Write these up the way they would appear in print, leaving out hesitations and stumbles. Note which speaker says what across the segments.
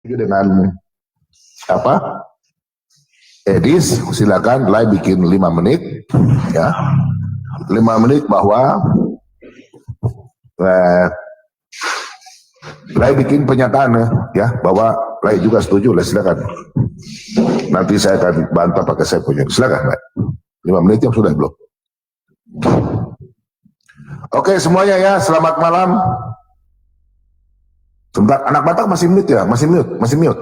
Speaker 1: dengan apa? Edis, silakan live bikin 5 menit ya. 5 menit bahwa live bikin pernyataan ya bahwa live juga setuju lah, silakan. Nanti saya akan bantah pakai saya punya. Silakan, live. 5 menit yang sudah belum? Oke semuanya ya, selamat malam. Sebentar, anak Batak masih mute ya? Masih mute.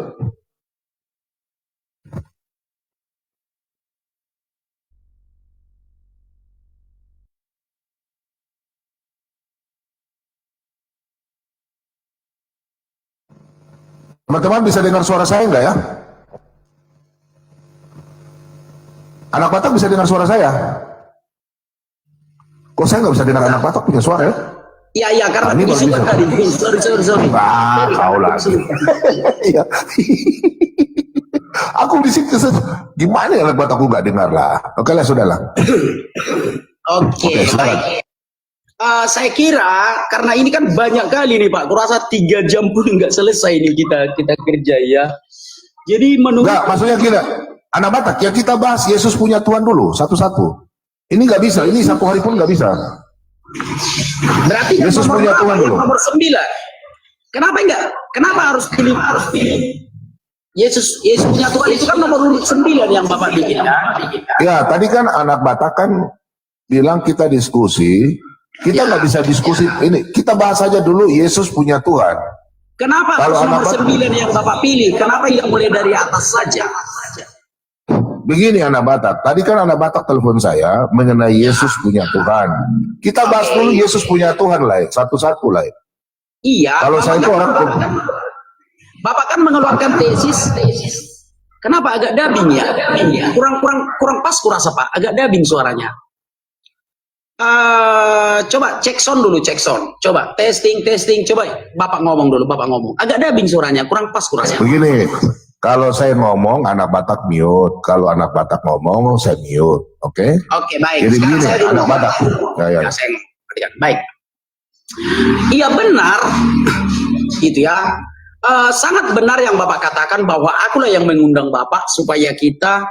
Speaker 1: Teman-teman bisa dengar suara saya enggak ya? Anak Batak bisa dengar suara saya? Kok saya nggak bisa dengar anak Batak punya suara ya?
Speaker 2: Iya, karena ini bisa tadi. Sorry.
Speaker 1: Kau lagi. Iya. Aku di situ gimana ya anak Batakku nggak dengar lah. Oke lah, sudahlah.
Speaker 2: Oke, baik. Saya kira karena ini kan banyak kali nih Pak, kurasa 3 jam pun nggak selesai nih kita kerja ya. Jadi menurut
Speaker 1: nggak, maksudnya gila, anak Batak ya kita bahas Yesus punya Tuhan dulu satu-satu. Ini nggak bisa, ini 1 hari pun nggak bisa.
Speaker 2: Berarti
Speaker 1: Yesus punya Tuhan dulu.
Speaker 2: Nomor 9. Kenapa enggak? Kenapa harus pilih? Yesus punya Tuhan itu kan nomor 9 yang Bapak bikin kan?
Speaker 1: Ya, tadi kan anak Batak kan bilang kita diskusi. Kita nggak bisa diskusi ini. Kita bahas aja dulu Yesus punya Tuhan.
Speaker 2: Kenapa
Speaker 1: kalau
Speaker 2: harus nomor 9 yang Bapak pilih? Kenapa tidak mulai dari atas saja?
Speaker 1: Begini anak Batak, tadi kan anak Batak telepon saya mengenai Yesus punya Tuhan. Kita bahas dulu Yesus punya Tuhan lah, satu-satu lah.
Speaker 2: Iya.
Speaker 1: Kalau saya itu orang
Speaker 2: Bapak kan mengeluarkan tesis. Kenapa agak dubbing ya? Kurang pas kurasa Pak, agak dubbing suaranya. Coba cek sound dulu, cek sound. Coba testing. Coba Bapak ngomong dulu, Agak dubbing suaranya, kurang pas kurasa.
Speaker 1: Begini. Kalau saya ngomong, anak Batak mute. Kalau anak Batak ngomong, saya mute. Oke?
Speaker 2: Oke, baik.
Speaker 1: Jadi gini, anak Batak. Ya.
Speaker 2: Baik. Iya benar. Gitu ya. Sangat benar yang Bapak katakan bahwa akulah yang mengundang Bapak supaya kita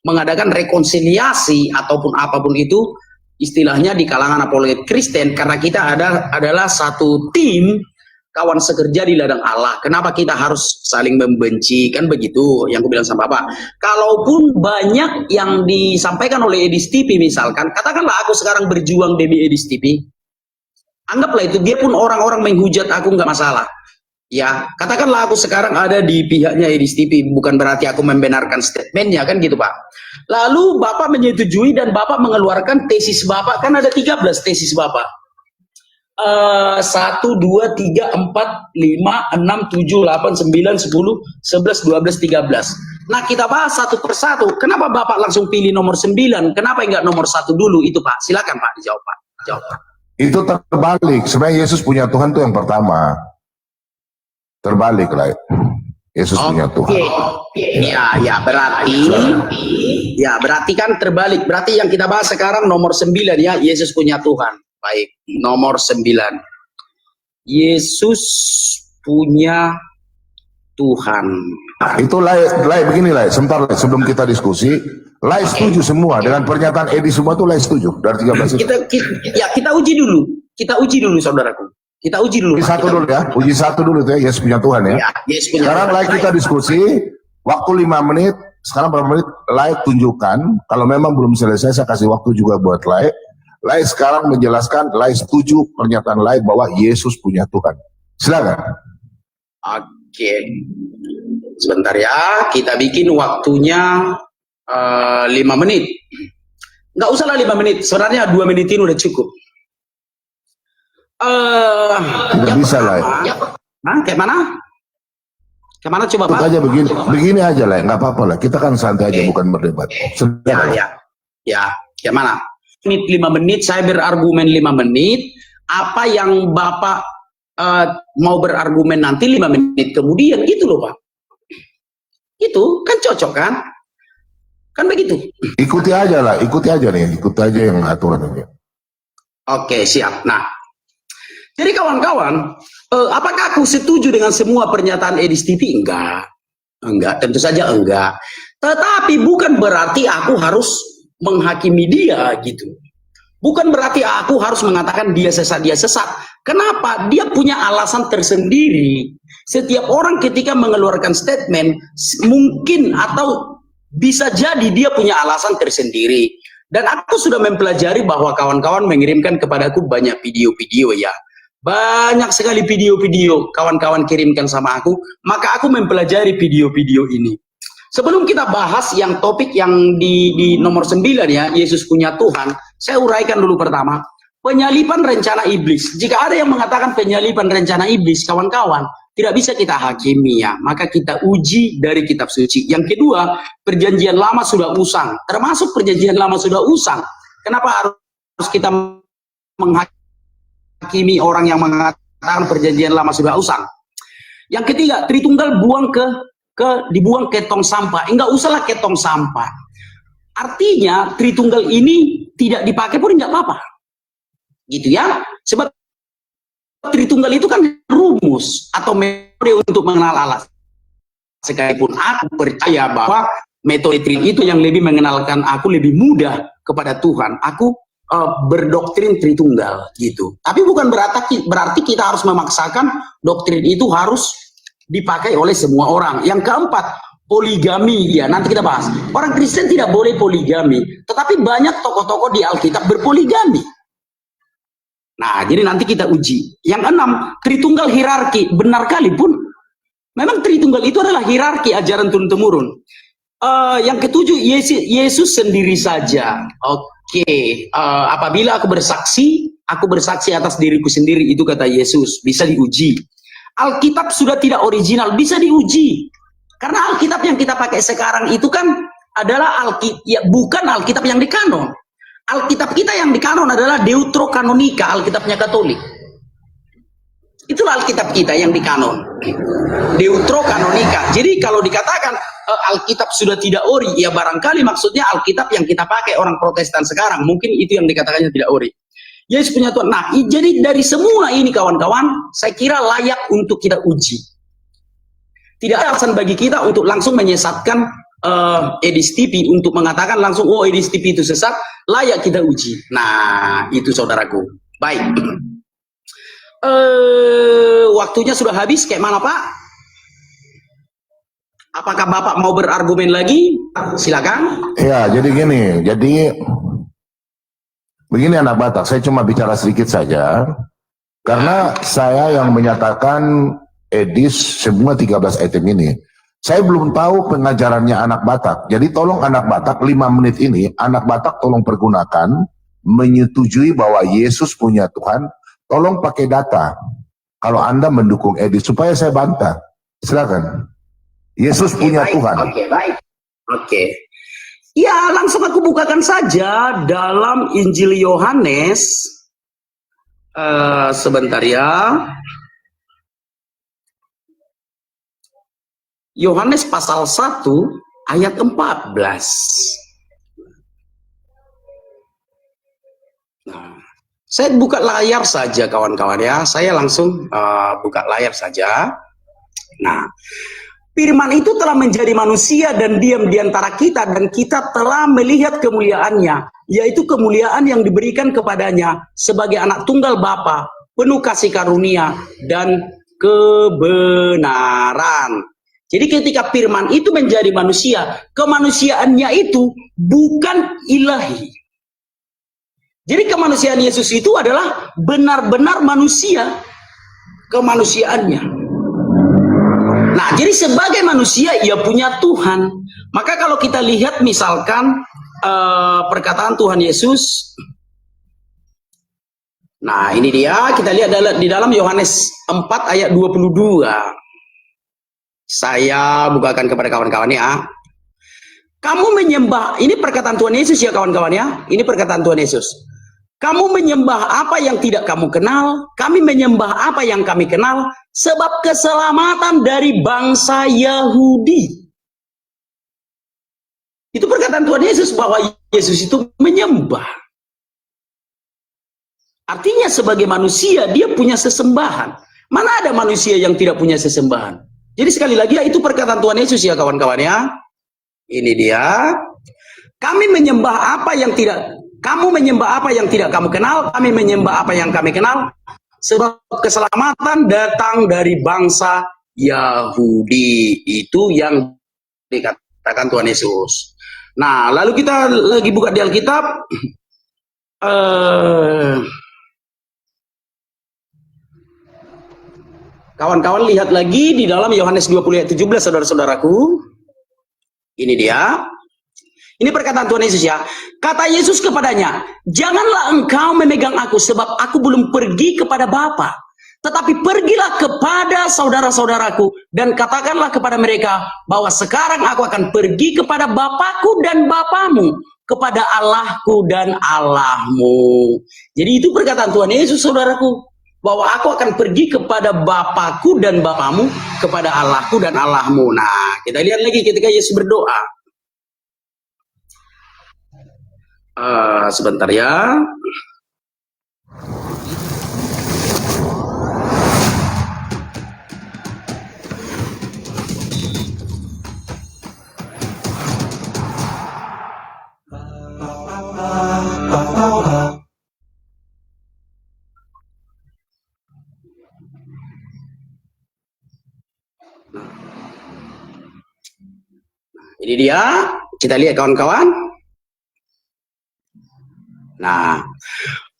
Speaker 2: mengadakan rekonsiliasi ataupun apapun itu istilahnya di kalangan apologet Kristen, karena kita adalah satu tim kawan sekerja di ladang Allah. Kenapa kita harus saling membenci? Kan begitu yang aku bilang sama Bapak. Kalaupun banyak yang disampaikan oleh Edis TV misalkan, katakanlah aku sekarang berjuang demi Edis TV. Anggaplah itu, dia pun orang-orang menghujat aku nggak masalah. Ya, katakanlah aku sekarang ada di pihaknya Edis TV, bukan berarti aku membenarkan statementnya, kan gitu Pak. Lalu Bapak menyetujui dan Bapak mengeluarkan tesis Bapak, kan ada 13 tesis Bapak. 1, 2, 3, 4, 5, 6, 7, 8, 9, 10, 11, 12, 13. Nah kita bahas satu persatu. Kenapa Bapak langsung pilih nomor 9? Kenapa enggak nomor 1 dulu itu Pak? Silakan Pak dijawab Pak. Jawab, Pak.
Speaker 1: Itu terbalik. Sebenarnya Yesus punya Tuhan itu yang pertama. Terbalik lah. Yesus punya Tuhan. Berarti kan terbalik. Berarti yang kita bahas sekarang nomor 9 ya, Yesus punya Tuhan. Baik, nomor 9. Yesus punya Tuhan. Itu begini sebentar sebelum kita diskusi. Setuju semua dengan pernyataan Edi, semua tuh setuju dari 13 itu.
Speaker 2: Kita uji dulu saudaraku. Kita uji dulu.
Speaker 1: Uji satu dulu tuh ya, Yesus punya Tuhan ya. Sekarang kita diskusi, waktu 5 menit, sekarang berapa menit, tunjukkan. Kalau memang belum selesai, saya kasih waktu juga buat sekarang menjelaskan, setuju pernyataan bahwa Yesus punya Tuhan. Silakan.
Speaker 2: Oke. Sebentar ya, kita bikin waktunya 5 menit. Nggak usah lah 5 menit, sebenarnya 2 menit ini udah cukup.
Speaker 1: Tidak bisa
Speaker 2: Kayak mana? Kayak mana coba Pak?
Speaker 1: Aja begini aja nggak apa-apa kita kan santai aja, bukan berdebat.
Speaker 2: Ya, kayak mana? 5 menit, saya berargumen 5 menit. Apa yang Bapak mau berargumen nanti 5 menit kemudian, gitu loh Pak. Itu kan cocok kan? Kan begitu.
Speaker 1: Ikuti aja yang aturan ini.
Speaker 2: Oke, siap. Nah, jadi kawan-kawan, Apakah aku setuju dengan semua pernyataan Edi Stipi? Enggak, tentu saja enggak. Tetapi bukan berarti aku harus menghakimi dia gitu. Bukan berarti aku harus mengatakan dia sesat. Kenapa? Dia punya alasan tersendiri. Setiap orang ketika mengeluarkan statement, mungkin atau bisa jadi dia punya alasan tersendiri. Dan aku sudah mempelajari bahwa kawan-kawan mengirimkan kepadaku banyak video-video ya. Banyak sekali video-video kawan-kawan kirimkan sama aku, maka aku mempelajari video-video ini. Sebelum kita bahas yang topik yang di nomor 9 ya, Yesus punya Tuhan, saya uraikan dulu pertama, penyalipan rencana iblis. Jika ada yang mengatakan penyalipan rencana iblis, kawan-kawan, tidak bisa kita hakimi ya, maka kita uji dari kitab suci. Yang kedua, perjanjian lama sudah usang, termasuk perjanjian lama sudah usang. Kenapa harus kita menghakimi orang yang mengatakan perjanjian lama sudah usang? Yang ketiga, Tritunggal dibuang ke tong sampah. Enggak usahlah ke tong sampah. Artinya Tritunggal ini tidak dipakai pun enggak apa-apa. Gitu ya. Sebab Tritunggal itu kan rumus atau metode untuk mengenal Allah. Sekalipun aku percaya bahwa metode itu yang lebih mengenalkan aku lebih mudah kepada Tuhan. Aku berdoktrin Tritunggal gitu. Tapi bukan berarti kita harus memaksakan doktrin itu harus dipakai oleh semua orang. Yang keempat, poligami ya, nanti kita bahas. Orang Kristen tidak boleh poligami, tetapi banyak tokoh-tokoh di Alkitab berpoligami. Nah, jadi nanti kita uji. Yang enam, Tritunggal hierarki. Benar kali pun, memang Tritunggal itu adalah hierarki ajaran turun-temurun. Yang ketujuh, Yesus sendiri saja. Oke, apabila aku bersaksi atas diriku sendiri, itu kata Yesus, bisa diuji. Alkitab sudah tidak original, bisa diuji. Karena Alkitab yang kita pakai sekarang itu kan adalah bukan Alkitab yang dikanon. Alkitab kita yang dikanon adalah Deuterokanonika, Alkitabnya Katolik. Itulah Alkitab kita yang dikanon. Deuterokanonika. Jadi kalau dikatakan Alkitab sudah tidak ori, ya barangkali maksudnya Alkitab yang kita pakai orang Protestan sekarang, mungkin itu yang dikatakannya tidak ori. Yesus punya Tuhan. Nah, jadi dari semua ini kawan-kawan, saya kira layak untuk kita uji. Tidak ada alasan bagi kita untuk langsung menyesatkan Edi Stipi untuk mengatakan langsung, oh Edi Stipi itu sesat, layak kita uji. Nah, itu saudaraku. Baik. Waktunya sudah habis, kayak mana Pak? Apakah Bapak mau berargumen lagi? Silakan.
Speaker 1: Ya, jadi gini, begini anak Batak, saya cuma bicara sedikit saja, karena saya yang menyatakan edis semua 13 item ini. Saya belum tahu pengajarannya anak Batak, jadi tolong anak Batak 5 menit ini, anak Batak tolong pergunakan, menyetujui bahwa Yesus punya Tuhan, tolong pakai data, kalau Anda mendukung edis, supaya saya bantah. Silakan. Yesus punya
Speaker 2: baik.
Speaker 1: Tuhan.
Speaker 2: Oke, baik. Oke. Ya, langsung aku bukakan saja dalam Injil Yohanes. Sebentar ya. Yohanes pasal 1 ayat 14. Nah, saya buka layar saja kawan-kawan ya. Saya langsung buka layar saja. Nah, Firman itu telah menjadi manusia dan diam di antara kita, dan kita telah melihat kemuliaannya, yaitu kemuliaan yang diberikan kepadanya sebagai anak tunggal Bapa, penuh kasih karunia dan kebenaran. Jadi ketika Firman itu menjadi manusia, kemanusiaannya itu bukan ilahi. Jadi kemanusiaan Yesus itu adalah benar-benar manusia, kemanusiaannya. Nah, jadi sebagai manusia ia punya Tuhan. Maka kalau kita lihat misalkan perkataan Tuhan Yesus. Nah, ini dia, kita lihat di dalam Yohanes 4 ayat 22. Saya bukakan kepada kawan-kawan ya. Kamu menyembah, ini perkataan Tuhan Yesus ya kawan-kawan ya. Ini perkataan Tuhan Yesus. Kamu menyembah apa yang tidak kamu kenal, kami menyembah apa yang kami kenal, sebab keselamatan dari bangsa Yahudi. Itu perkataan Tuhan Yesus bahwa Yesus itu menyembah. Artinya sebagai manusia dia punya sesembahan. Mana ada manusia yang tidak punya sesembahan? Jadi sekali lagi ya, itu perkataan Tuhan Yesus ya kawan-kawan ya. Ini dia. Kami menyembah apa yang tidak, kamu menyembah apa yang tidak kamu kenal, kami menyembah apa yang kami kenal. Sebab keselamatan datang dari bangsa Yahudi. Itu yang dikatakan Tuhan Yesus. Nah, lalu kita lagi buka di Alkitab. Kawan-kawan lihat lagi di dalam Yohanes 20 ayat 17, saudara-saudaraku. Ini dia. Ini perkataan Tuhan Yesus ya. Kata Yesus kepadanya, janganlah engkau memegang aku, sebab aku belum pergi kepada Bapa. Tetapi pergilah kepada saudara-saudaraku dan katakanlah kepada mereka bahwa sekarang aku akan pergi kepada Bapakku dan Bapamu, kepada Allahku dan Allahmu. Jadi itu perkataan Tuhan Yesus, saudaraku, bahwa aku akan pergi kepada Bapakku dan Bapamu, kepada Allahku dan Allahmu. Nah, kita lihat lagi ketika Yesus berdoa. Sebentar ya. Ini dia, kita lihat kawan-kawan. Nah,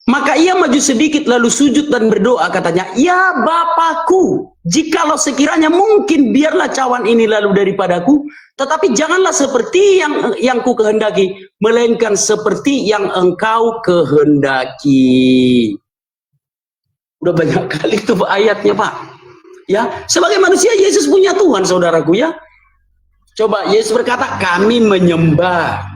Speaker 2: maka ia maju sedikit lalu sujud dan berdoa, katanya, ya Bapakku, jikalau sekiranya mungkin biarlah cawan ini lalu daripadaku, tetapi janganlah seperti yang ku kehendaki, melainkan seperti yang engkau kehendaki. Udah banyak kali tuh ayatnya, Pak. Ya, sebagai manusia Yesus punya Tuhan, saudaraku ya. Coba Yesus berkata, kami menyembah.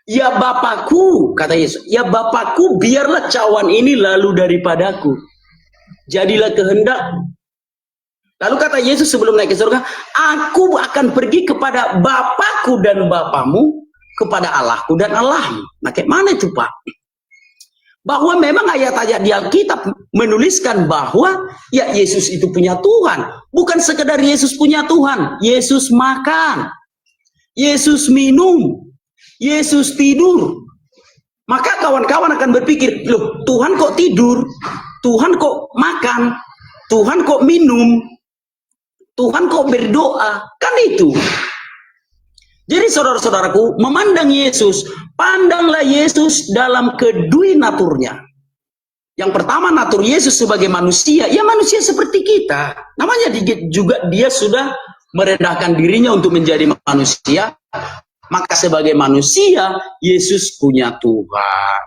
Speaker 2: Ya Bapakku, kata Yesus, ya Bapakku, biarlah cawan ini lalu daripadaku. Jadilah kehendak. Lalu kata Yesus sebelum naik ke surga, aku akan pergi kepada Bapakku dan Bapamu, kepada Allahku dan Allahmu. Nah, kayak mana itu, Pak? Bahwa memang ayat-ayat di Alkitab menuliskan bahwa ya Yesus itu punya Tuhan. Bukan sekedar Yesus punya Tuhan. Yesus makan. Yesus minum. Yesus tidur. Maka kawan-kawan akan berpikir, loh Tuhan kok tidur? Tuhan kok makan? Tuhan kok minum? Tuhan kok berdoa? Kan itu. Jadi saudara-saudaraku, memandang Yesus, pandanglah Yesus dalam kedua naturnya. Yang pertama, natur Yesus sebagai manusia, ya manusia seperti kita. Namanya juga dia sudah merendahkan dirinya untuk menjadi manusia. Maka sebagai manusia, Yesus punya Tuhan.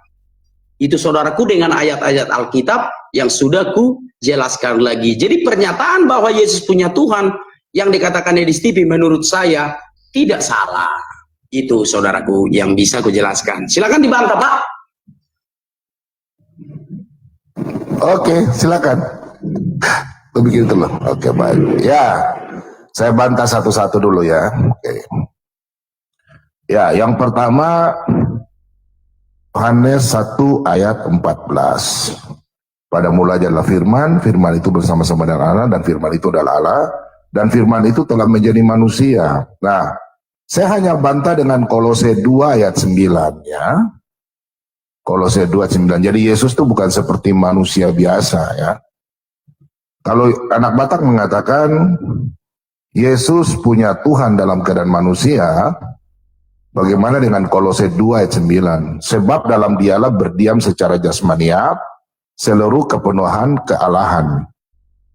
Speaker 2: Itu saudaraku dengan ayat-ayat Alkitab yang sudah ku jelaskan lagi. Jadi pernyataan bahwa Yesus punya Tuhan yang dikatakan Edi Stipi menurut saya tidak salah. Itu saudaraku yang bisa ku jelaskan. Silakan dibantah, Pak.
Speaker 1: Oke, silakan. Begitu loh. Oke, baik. Ya, saya bantah satu-satu dulu ya. Oke. Ya, yang pertama Yohanes 1 ayat 14. Pada mulanya adalah firman, firman itu bersama-sama dengan Allah, dan firman itu adalah Allah, dan firman itu telah menjadi manusia. Nah, saya hanya bantah dengan Kolose 2 ayat 9 ya. Kolose 2 ayat 9. Jadi Yesus itu bukan seperti manusia biasa ya. Kalau anak Batak mengatakan Yesus punya Tuhan dalam keadaan manusia, bagaimana dengan Kolose 2 ayat 9? Sebab dalam dialah berdiam secara jasmaniat seluruh kepenuhan kealahan.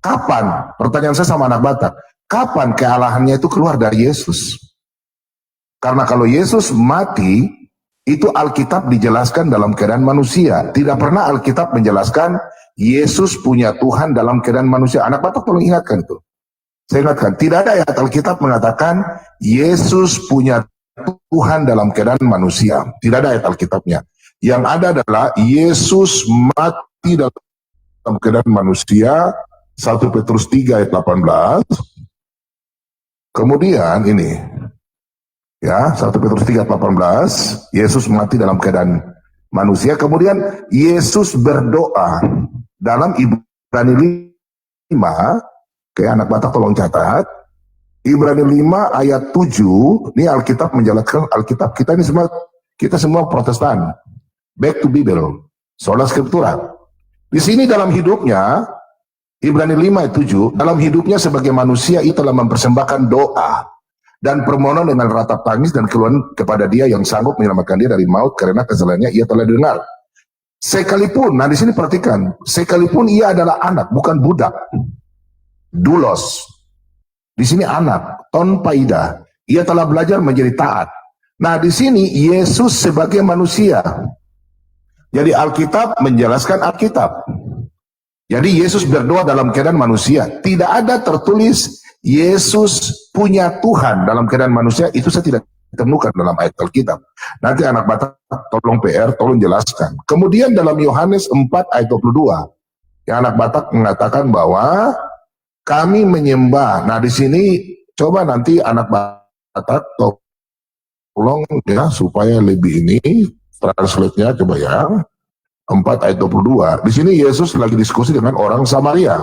Speaker 1: Kapan? Pertanyaan saya sama anak Batak. Kapan kealahannya itu keluar dari Yesus? Karena kalau Yesus mati, itu Alkitab dijelaskan dalam keadaan manusia. Tidak pernah Alkitab menjelaskan Yesus punya Tuhan dalam keadaan manusia. Anak Batak tolong ingatkan itu. Saya ingatkan, tidak ada ayat Alkitab mengatakan Yesus punya Tuhan dalam keadaan manusia. Tidak ada ayat Alkitabnya. Yang ada adalah Yesus mati dalam keadaan manusia. 1 Petrus 3 ayat 18. Kemudian ini ya, 1 Petrus 3 ayat 18, Yesus mati dalam keadaan manusia. Kemudian Yesus berdoa dalam Ibrani kayak anak Batak tolong catat, Ibrani 5 ayat 7, ini Alkitab menjelaskan, Alkitab kita ini semua, kita semua Protestan, back to Bible, sola scriptura. Di sini dalam hidupnya, Ibrani 5 ayat 7, dalam hidupnya sebagai manusia ia telah mempersembahkan doa dan permohonan dengan ratap tangis dan keluhan kepada Dia yang sanggup menyelamatkan dia dari maut, karena kesalahannya ia telah dengar. Sekalipun, nah di sini perhatikan, sekalipun ia adalah anak, bukan budak, doulos. Di sini anak, ton paida, ia telah belajar menjadi taat. Nah di sini Yesus sebagai manusia. Jadi Alkitab menjelaskan Alkitab. Jadi Yesus berdoa dalam keadaan manusia. Tidak ada tertulis Yesus punya Tuhan dalam keadaan manusia. Itu saya tidak temukan dalam ayat Alkitab. Nanti anak Batak tolong PR, tolong jelaskan. Kemudian dalam Yohanes 4 ayat 22, yang anak Batak mengatakan bahwa kami menyembah. Nah di sini coba nanti anak Batak tolong ya supaya lebih ini translate-nya coba ya. 4 ayat 22. Di sini Yesus lagi diskusi dengan orang Samaria.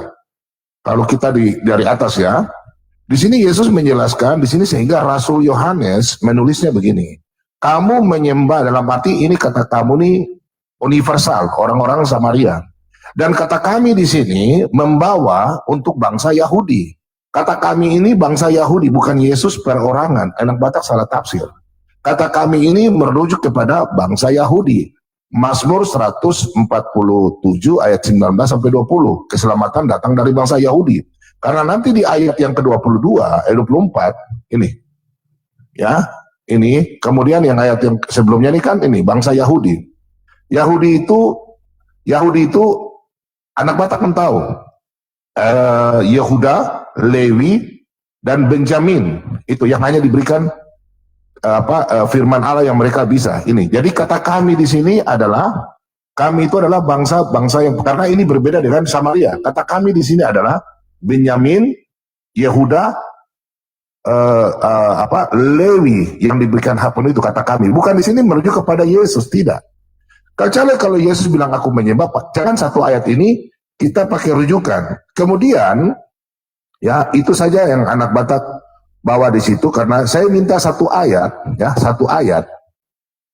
Speaker 1: Kalau kita dari atas ya. Di sini Yesus menjelaskan di sini sehingga Rasul Yohanes menulisnya begini. Kamu menyembah, dalam arti ini kata kamu nih universal, orang-orang Samaria. Dan kata kami di sini membawa untuk bangsa Yahudi. Kata kami ini bangsa Yahudi, bukan Yesus perorangan. Anak Batak salah tafsir. Kata kami ini merujuk kepada bangsa Yahudi. Mazmur 147 ayat 19 sampai 20. Keselamatan datang dari bangsa Yahudi. Karena nanti di ayat yang ke-22, ayat 24, ini. Ya, ini. Kemudian yang ayat yang sebelumnya ini kan ini, bangsa Yahudi. Yahudi itu anak Batak kan tahu, Yehuda, Lewi, dan Benjamin itu yang hanya diberikan firman Allah yang mereka bisa. Ini. Jadi kata kami di sini adalah kami itu adalah bangsa yang karena ini berbeda dengan Samaria. Kata kami di sini adalah Benyamin, Yehuda, Lewi yang diberikan hak penuh itu kata kami. Bukan di sini merujuk kepada Yesus, tidak. Kalau Yesus bilang aku menyembah, jangan satu ayat ini kita pakai rujukan. Kemudian ya itu saja yang anak Batak bawa di situ karena saya minta satu ayat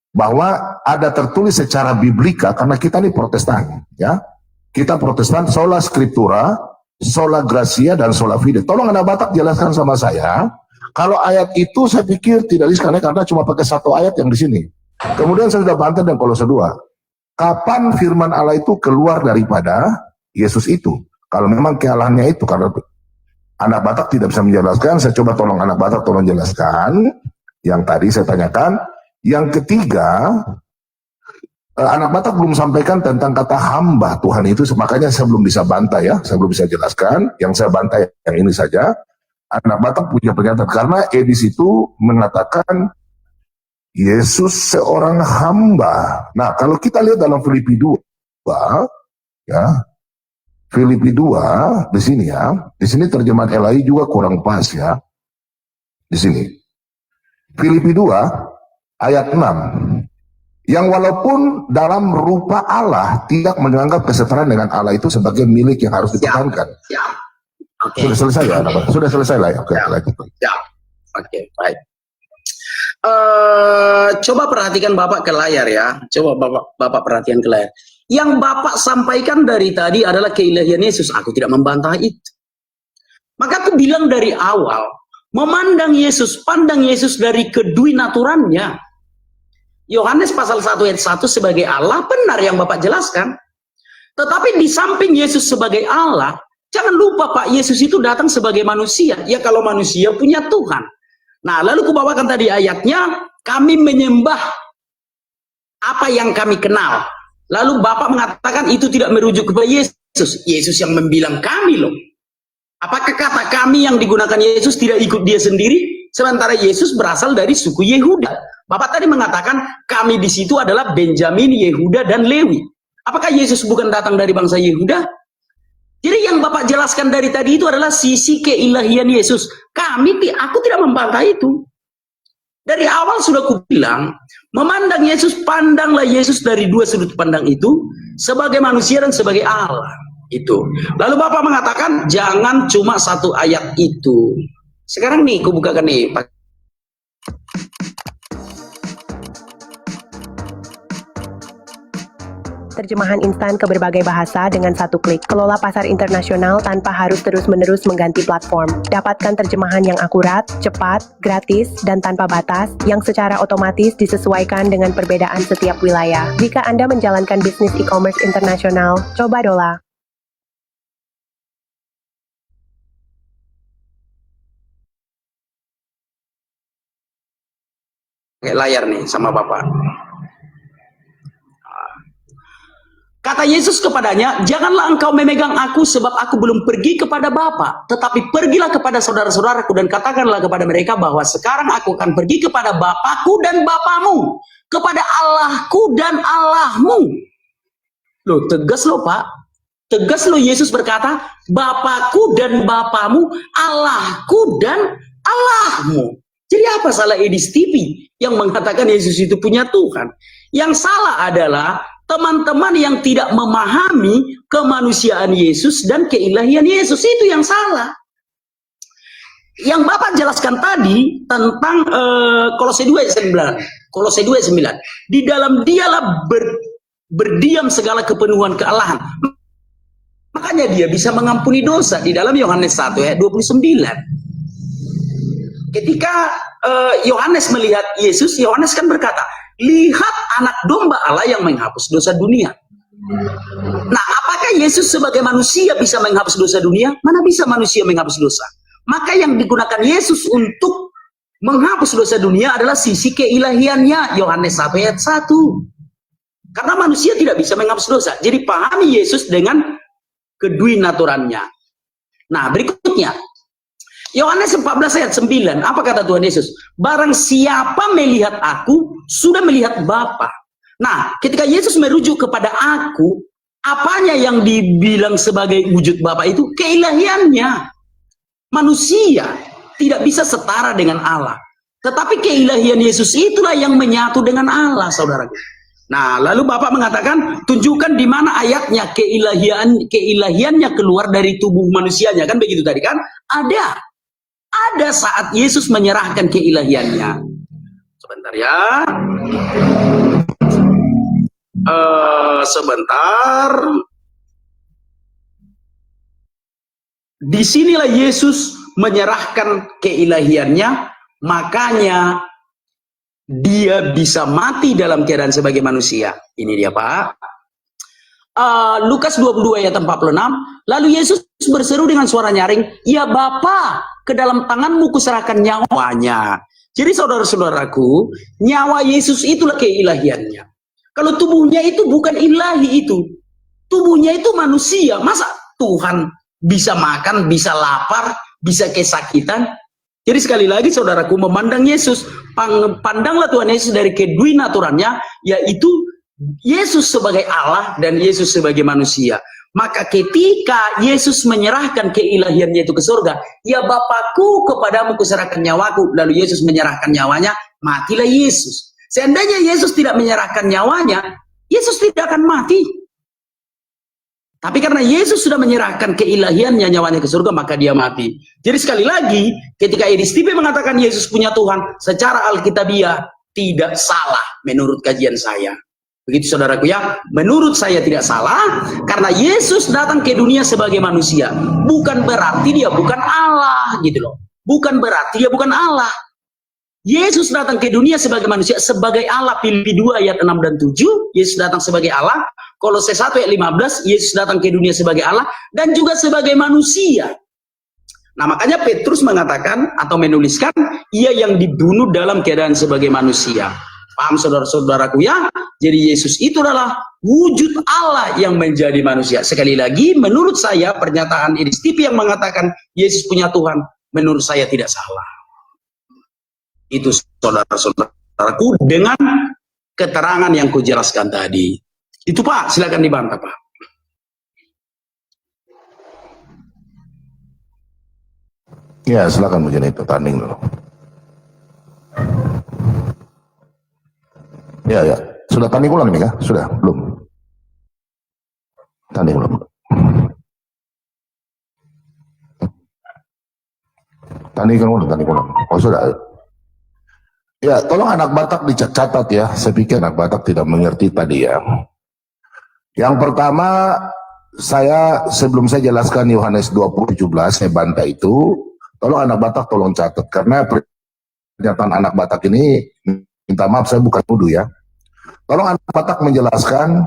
Speaker 1: bahwa ada tertulis secara biblika karena kita ini Protestan ya. Kita Protestan sola scriptura, sola gratia dan sola fide. Tolong anak Batak jelaskan sama saya. Kalau ayat itu saya pikir tidak riskan karena cuma pakai satu ayat yang di sini. Kemudian saya sudah bantah dan Kolose 2. Kapan firman Allah itu keluar daripada Yesus itu? Kalau memang kealahannya itu, karena anak Batak tidak bisa menjelaskan, saya coba tolong anak Batak tolong jelaskan. Yang tadi saya tanyakan. Yang ketiga, anak Batak belum sampaikan tentang kata hamba Tuhan itu, makanya saya belum bisa bantah ya, saya belum bisa jelaskan. Yang saya bantah yang ini saja. Anak Batak punya pernyataan karena Edis itu mengatakan Yesus seorang hamba. Nah, kalau kita lihat dalam Filipi 2, ya, Filipi 2 di sini ya, di sini terjemahan LAI juga kurang pas ya. Di sini. Filipi 2 ayat 6. Yang walaupun dalam rupa Allah tidak menganggap kesetaraan dengan Allah itu sebagai milik yang harus dipertahankan.
Speaker 2: Ya. Okay.
Speaker 1: Sudah selesai ya, sudah selesai lah ya. Oke, lanjut.
Speaker 2: Ya. Oke, baik. Coba perhatikan Bapak ke layar ya. Coba Bapak perhatikan ke layar. Yang Bapak sampaikan dari tadi adalah keilahian Yesus. Aku tidak membantah itu. Maka aku bilang dari awal, memandang Yesus, pandang Yesus dari kedwinaturannya. Yohanes pasal 1 ayat 1 sebagai Allah, benar yang Bapak jelaskan. Tetapi di samping Yesus sebagai Allah, jangan lupa Pak, Yesus itu datang sebagai manusia. Ya kalau manusia punya Tuhan. Nah, lalu kubawakan tadi ayatnya, kami menyembah apa yang kami kenal. Lalu Bapak mengatakan itu tidak merujuk kepada Yesus. Yesus yang membilang kami loh. Apakah kata kami yang digunakan Yesus tidak ikut dia sendiri? Sementara Yesus berasal dari suku Yehuda. Bapak tadi mengatakan kami di situ adalah Benjamin, Yehuda, dan Lewi. Apakah Yesus bukan datang dari bangsa Yehuda? Jadi yang Bapak jelaskan dari tadi itu adalah sisi keilahian Yesus. Aku tidak membantah itu. Dari awal sudah kubilang, memandang Yesus, pandanglah Yesus dari dua sudut pandang itu, sebagai manusia dan sebagai Allah. Itu. Lalu Bapak mengatakan jangan cuma satu ayat itu. Sekarang nih, aku bukakan nih.
Speaker 3: Terjemahan instan ke berbagai bahasa dengan satu klik. Kelola pasar internasional tanpa harus terus-menerus mengganti platform. Dapatkan terjemahan yang akurat, cepat, gratis, dan tanpa batas, yang secara otomatis disesuaikan dengan perbedaan setiap wilayah. Jika Anda menjalankan bisnis e-commerce internasional, coba Dola.
Speaker 2: Layar nih sama Bapak. Kata Yesus kepadanya, janganlah engkau memegang aku sebab aku belum pergi kepada Bapa, tetapi pergilah kepada saudara-saudaraku dan katakanlah kepada mereka bahwa sekarang aku akan pergi kepada Bapakku dan Bapamu, kepada Allahku dan Allahmu. Loh, tegas loh Pak. Tegas loh Yesus berkata, Bapakku dan Bapamu, Allahku dan Allahmu. Jadi apa salah Edis TV yang mengatakan Yesus itu punya Tuhan? Yang salah adalah teman-teman yang tidak memahami kemanusiaan Yesus dan keilahian Yesus, itu yang salah. Yang Bapak jelaskan tadi tentang Kolose 2 ayat 9. Kolose 2 ayat 9. Di dalam dialah berdiam segala kepenuhan kealahan. Makanya dia bisa mengampuni dosa di dalam Yohanes 1 ayat 29. Ketika Yohanes melihat Yesus, Yohanes kan berkata, lihat anak domba Allah yang menghapus dosa dunia. Nah, apakah Yesus sebagai manusia bisa menghapus dosa dunia? Mana bisa manusia menghapus dosa? Maka yang digunakan Yesus untuk menghapus dosa dunia adalah sisi keilahiannya, Yohanes 1 ayat 1. Karena manusia tidak bisa menghapus dosa. Jadi pahami Yesus dengan kedwinaturannya. Nah, berikutnya Yohanes 14 ayat 9, apa kata Tuhan Yesus? Barang siapa melihat aku, sudah melihat Bapa. Nah, ketika Yesus merujuk kepada aku, apanya yang dibilang sebagai wujud Bapa itu? Keilahiannya. Manusia tidak bisa setara dengan Allah. Tetapi keilahian Yesus itulah yang menyatu dengan Allah, saudaraku. Nah, lalu Bapak mengatakan, tunjukkan di mana ayatnya keilahiannya keluar dari tubuh manusianya. Kan begitu tadi kan? Ada saat Yesus menyerahkan keilahiannya. Sebentar ya. Sebentar. Disinilah Yesus menyerahkan keilahiannya. Makanya dia bisa mati dalam keadaan sebagai manusia. Ini dia Pak. Lukas 22 ayat 46. Lalu Yesus berseru dengan suara nyaring, ya Bapa, ke dalam tanganmu kuserahkan nyawanya. Jadi saudara-saudaraku, nyawa Yesus itulah keilahiannya. Kalau tubuhnya itu bukan ilahi itu. Tubuhnya itu manusia. Masa Tuhan bisa makan, bisa lapar, bisa kesakitan? Jadi sekali lagi saudaraku, memandang Yesus, pandanglah Tuhan Yesus dari kedwinaturannya, yaitu Yesus sebagai Allah dan Yesus sebagai manusia. Maka ketika Yesus menyerahkan keilahiannya itu ke surga, ya Bapakku, kepadamu kuserahkan nyawaku. Lalu Yesus menyerahkan nyawanya, matilah Yesus. Seandainya Yesus tidak menyerahkan nyawanya, Yesus tidak akan mati. Tapi karena Yesus sudah menyerahkan keilahiannya, nyawanya ke surga, maka dia mati. Jadi sekali lagi, ketika Edis TV mengatakan Yesus punya Tuhan, secara alkitabiah tidak salah menurut kajian saya. Begitu saudaraku ya, menurut saya tidak salah, karena Yesus datang ke dunia sebagai manusia. Bukan berarti dia bukan Allah, gitu loh. Bukan berarti dia bukan Allah. Yesus datang ke dunia sebagai manusia, sebagai Allah. Filipi 2 ayat 6 dan 7, Yesus datang sebagai Allah. Kolose 1 ayat 15, Yesus datang ke dunia sebagai Allah, dan juga sebagai manusia. Nah makanya Petrus mengatakan, atau menuliskan, ia yang dibunuh dalam keadaan sebagai manusia. Paham saudara-saudaraku ya? Jadi Yesus itu adalah wujud Allah yang menjadi manusia. Sekali lagi, menurut saya pernyataan Edis TV yang mengatakan Yesus punya Tuhan, menurut saya tidak salah. Itu saudara-saudaraku dengan keterangan yang kujelaskan tadi. Itu Pak, silakan dibantah Pak.
Speaker 1: Ya silakan Bu Jenny, itu tanding dulu. Ya, sudah tanding ulang nih kah? Sudah, belum? Tanding ulang. Tani kuno. Oh sudah. Ya, tolong anak Batak dicatat ya. Saya pikir anak Batak tidak mengerti tadi ya. Yang pertama, sebelum saya jelaskan Yohanes 20:17, saya bantah itu. Tolong anak Batak tolong catat, karena pernyataan anak Batak ini, minta maaf saya bukan nuduh ya. Tolong anak Batak menjelaskan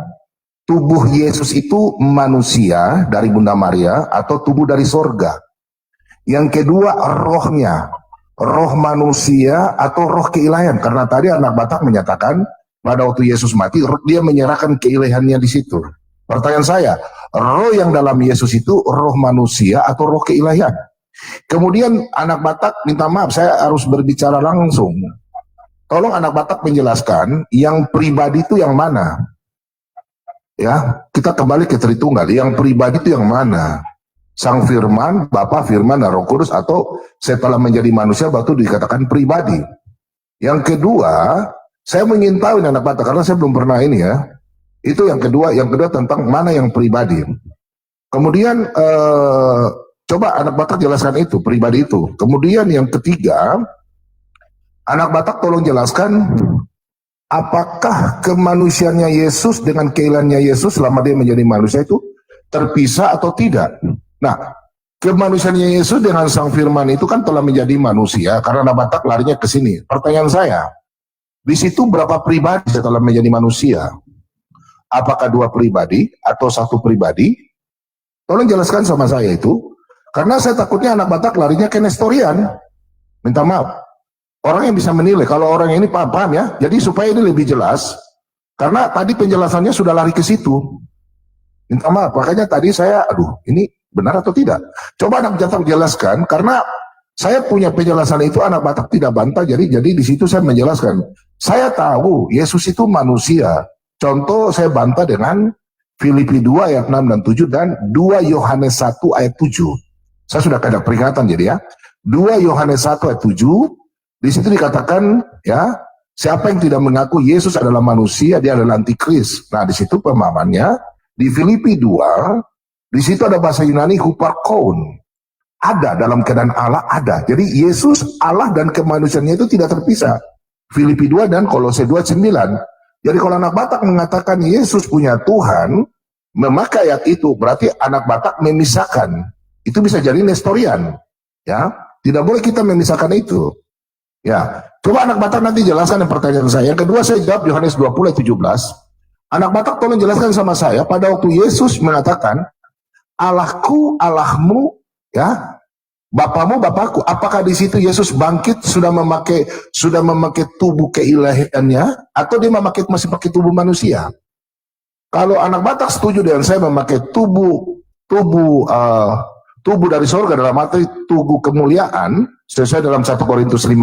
Speaker 1: tubuh Yesus itu manusia dari Bunda Maria atau tubuh dari sorga. Yang kedua, rohnya. Roh manusia atau roh keilahian, karena tadi anak Batak menyatakan pada waktu Yesus mati dia menyerahkan keilahiannya di situ. Pertanyaan saya, roh yang dalam Yesus itu roh manusia atau roh keilahian? Kemudian anak Batak minta maaf, saya harus berbicara langsung. Tolong anak Batak menjelaskan yang pribadi itu yang mana? Ya, kita kembali ke Tritunggal. Yang pribadi itu yang mana? Sang Firman, Bapa, Firman, dan Roh Kudus, atau setelah menjadi manusia batu dikatakan pribadi. Yang kedua, saya ingin tahu ini anak Batak karena saya belum pernah ini ya. Itu yang kedua tentang mana yang pribadi. Kemudian coba anak Batak jelaskan itu pribadi itu. Kemudian yang ketiga, anak Batak tolong jelaskan apakah kemanusiaannya Yesus dengan keilahiannya Yesus selama dia menjadi manusia itu terpisah atau tidak? Nah, kemanusiaannya Yesus dengan Sang Firman itu kan telah menjadi manusia, karena anak Batak larinya ke sini. Pertanyaan saya, di situ berapa pribadi setelah menjadi manusia? Apakah 2 pribadi atau 1 pribadi? Tolong jelaskan sama saya itu, karena saya takutnya anak Batak larinya ke Nestorian. Minta maaf. Orang yang bisa menilai, kalau orang ini paham ya. Jadi supaya ini lebih jelas, karena tadi penjelasannya sudah lari ke situ. Minta maaf, makanya tadi saya, ini benar atau tidak? Coba anak Batak jelaskan, karena saya punya penjelasan itu, anak Batak tidak bantah, jadi di situ saya menjelaskan. Saya tahu Yesus itu manusia. Contoh saya bantah dengan Filipi 2 ayat 6 dan 7 dan 2 Yohanes 1 ayat 7. Saya sudah ada peringatan jadi ya. 2 Yohanes 1 ayat 7, di situ dikatakan ya, siapa yang tidak mengaku Yesus adalah manusia, dia adalah antikris. Nah, di situ pemahamannya di Filipi 2, di situ ada bahasa Yunani huparkon. Ada dalam keadaan Allah, ada. Jadi Yesus Allah dan kemanusiaannya itu tidak terpisah. Filipi 2 dan Kolose 2:9. Jadi kalau anak Batak mengatakan Yesus punya Tuhan, memakai ayat itu berarti anak Batak memisahkan. Itu bisa jadi Nestorian. Ya, tidak boleh kita memisahkan itu. Ya, coba anak Batak nanti jelaskan yang pertanyaan saya. Yang kedua saya jawab Yohanes 20 ayat 17. Anak Batak tolong jelaskan sama saya pada waktu Yesus mengatakan Allahku, Allahmu, ya, Bapamu, Bapakku. Apakah di situ Yesus bangkit sudah memakai tubuh keilahiannya, atau dia masih pakai tubuh manusia? Kalau anak Batak setuju dengan saya memakai tubuh dari sorga dalam arti tubuh kemuliaan, sesuai dalam 1 Korintus 15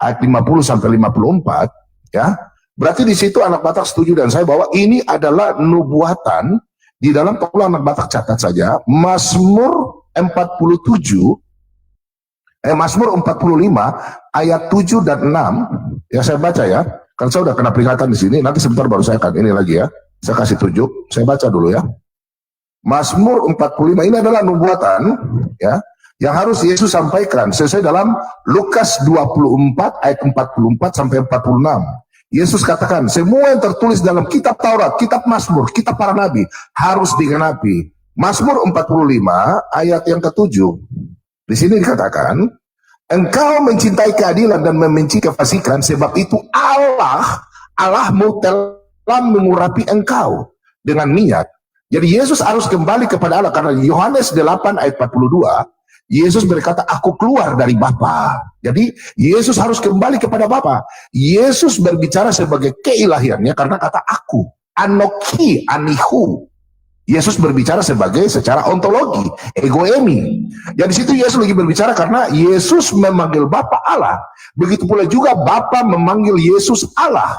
Speaker 1: ayat 50 sampai 54, ya. Berarti di situ anak Batak setuju dengan saya bahwa ini adalah nubuatan. Di dalam tolong anak Batak catat saja, Mazmur 45 ayat 7 dan 6. Ya saya baca ya. Kan saya udah kena peringatan di sini, nanti sebentar baru saya akan ini lagi ya. Saya kasih tunjuk, saya baca dulu ya. Mazmur 45 ini adalah nubuatan ya yang harus Yesus sampaikan sesuai dalam Lukas 24 ayat 44 sampai 46. Yesus katakan, semua yang tertulis dalam kitab Taurat, kitab Mazmur, kitab para nabi harus digenapi. Mazmur 45 ayat yang ke-7. Di sini dikatakan, engkau mencintai keadilan dan membenci kefasikan, sebab itu Allahmu telah mengurapi engkau dengan minyak. Jadi Yesus harus kembali kepada Allah, karena Yohanes 8 ayat 42, Yesus berkata, aku keluar dari Bapa. Jadi Yesus harus kembali kepada Bapa. Yesus berbicara sebagai keilahiannya karena kata aku, anoki, anihu. Yesus berbicara secara ontologi, egoemi. Jadi situ Yesus lagi berbicara karena Yesus memanggil Bapa Allah. Begitu pula juga Bapa memanggil Yesus Allah.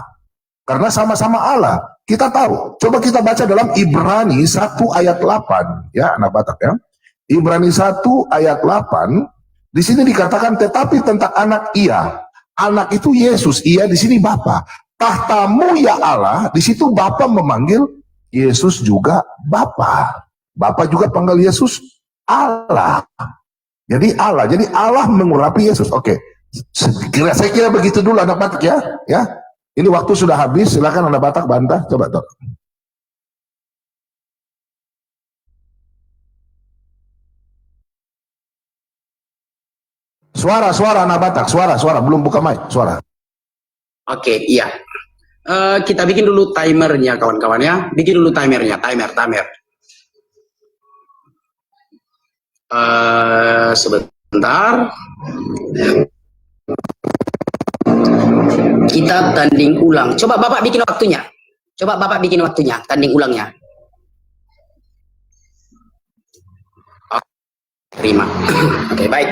Speaker 1: Karena sama-sama Allah. Kita tahu. Coba kita baca dalam Ibrani 1 ayat 8. Ya, anak Batak ya. Ibrani 1 ayat 8, di sini dikatakan tetapi tentang anak ia. Anak itu Yesus, ia di sini Bapa. Tahtamu ya Allah, di situ Bapa memanggil Yesus juga Bapa. Bapa juga panggil Yesus Allah. Jadi Allah mengurapi Yesus. Oke. Saya kira begitu dulu anak Batak ya. Ya. Ini waktu sudah habis, silakan anak Batak bantah. Coba Tok. Suara anak Batak, suara belum buka mic, suara.
Speaker 2: Oke, iya. Kita bikin dulu timernya kawan-kawan ya. Bikin dulu timernya, timer. Sebentar. Kita tanding ulang. Coba Bapak bikin waktunya. Tanding ulangnya. Terima. Oke, baik.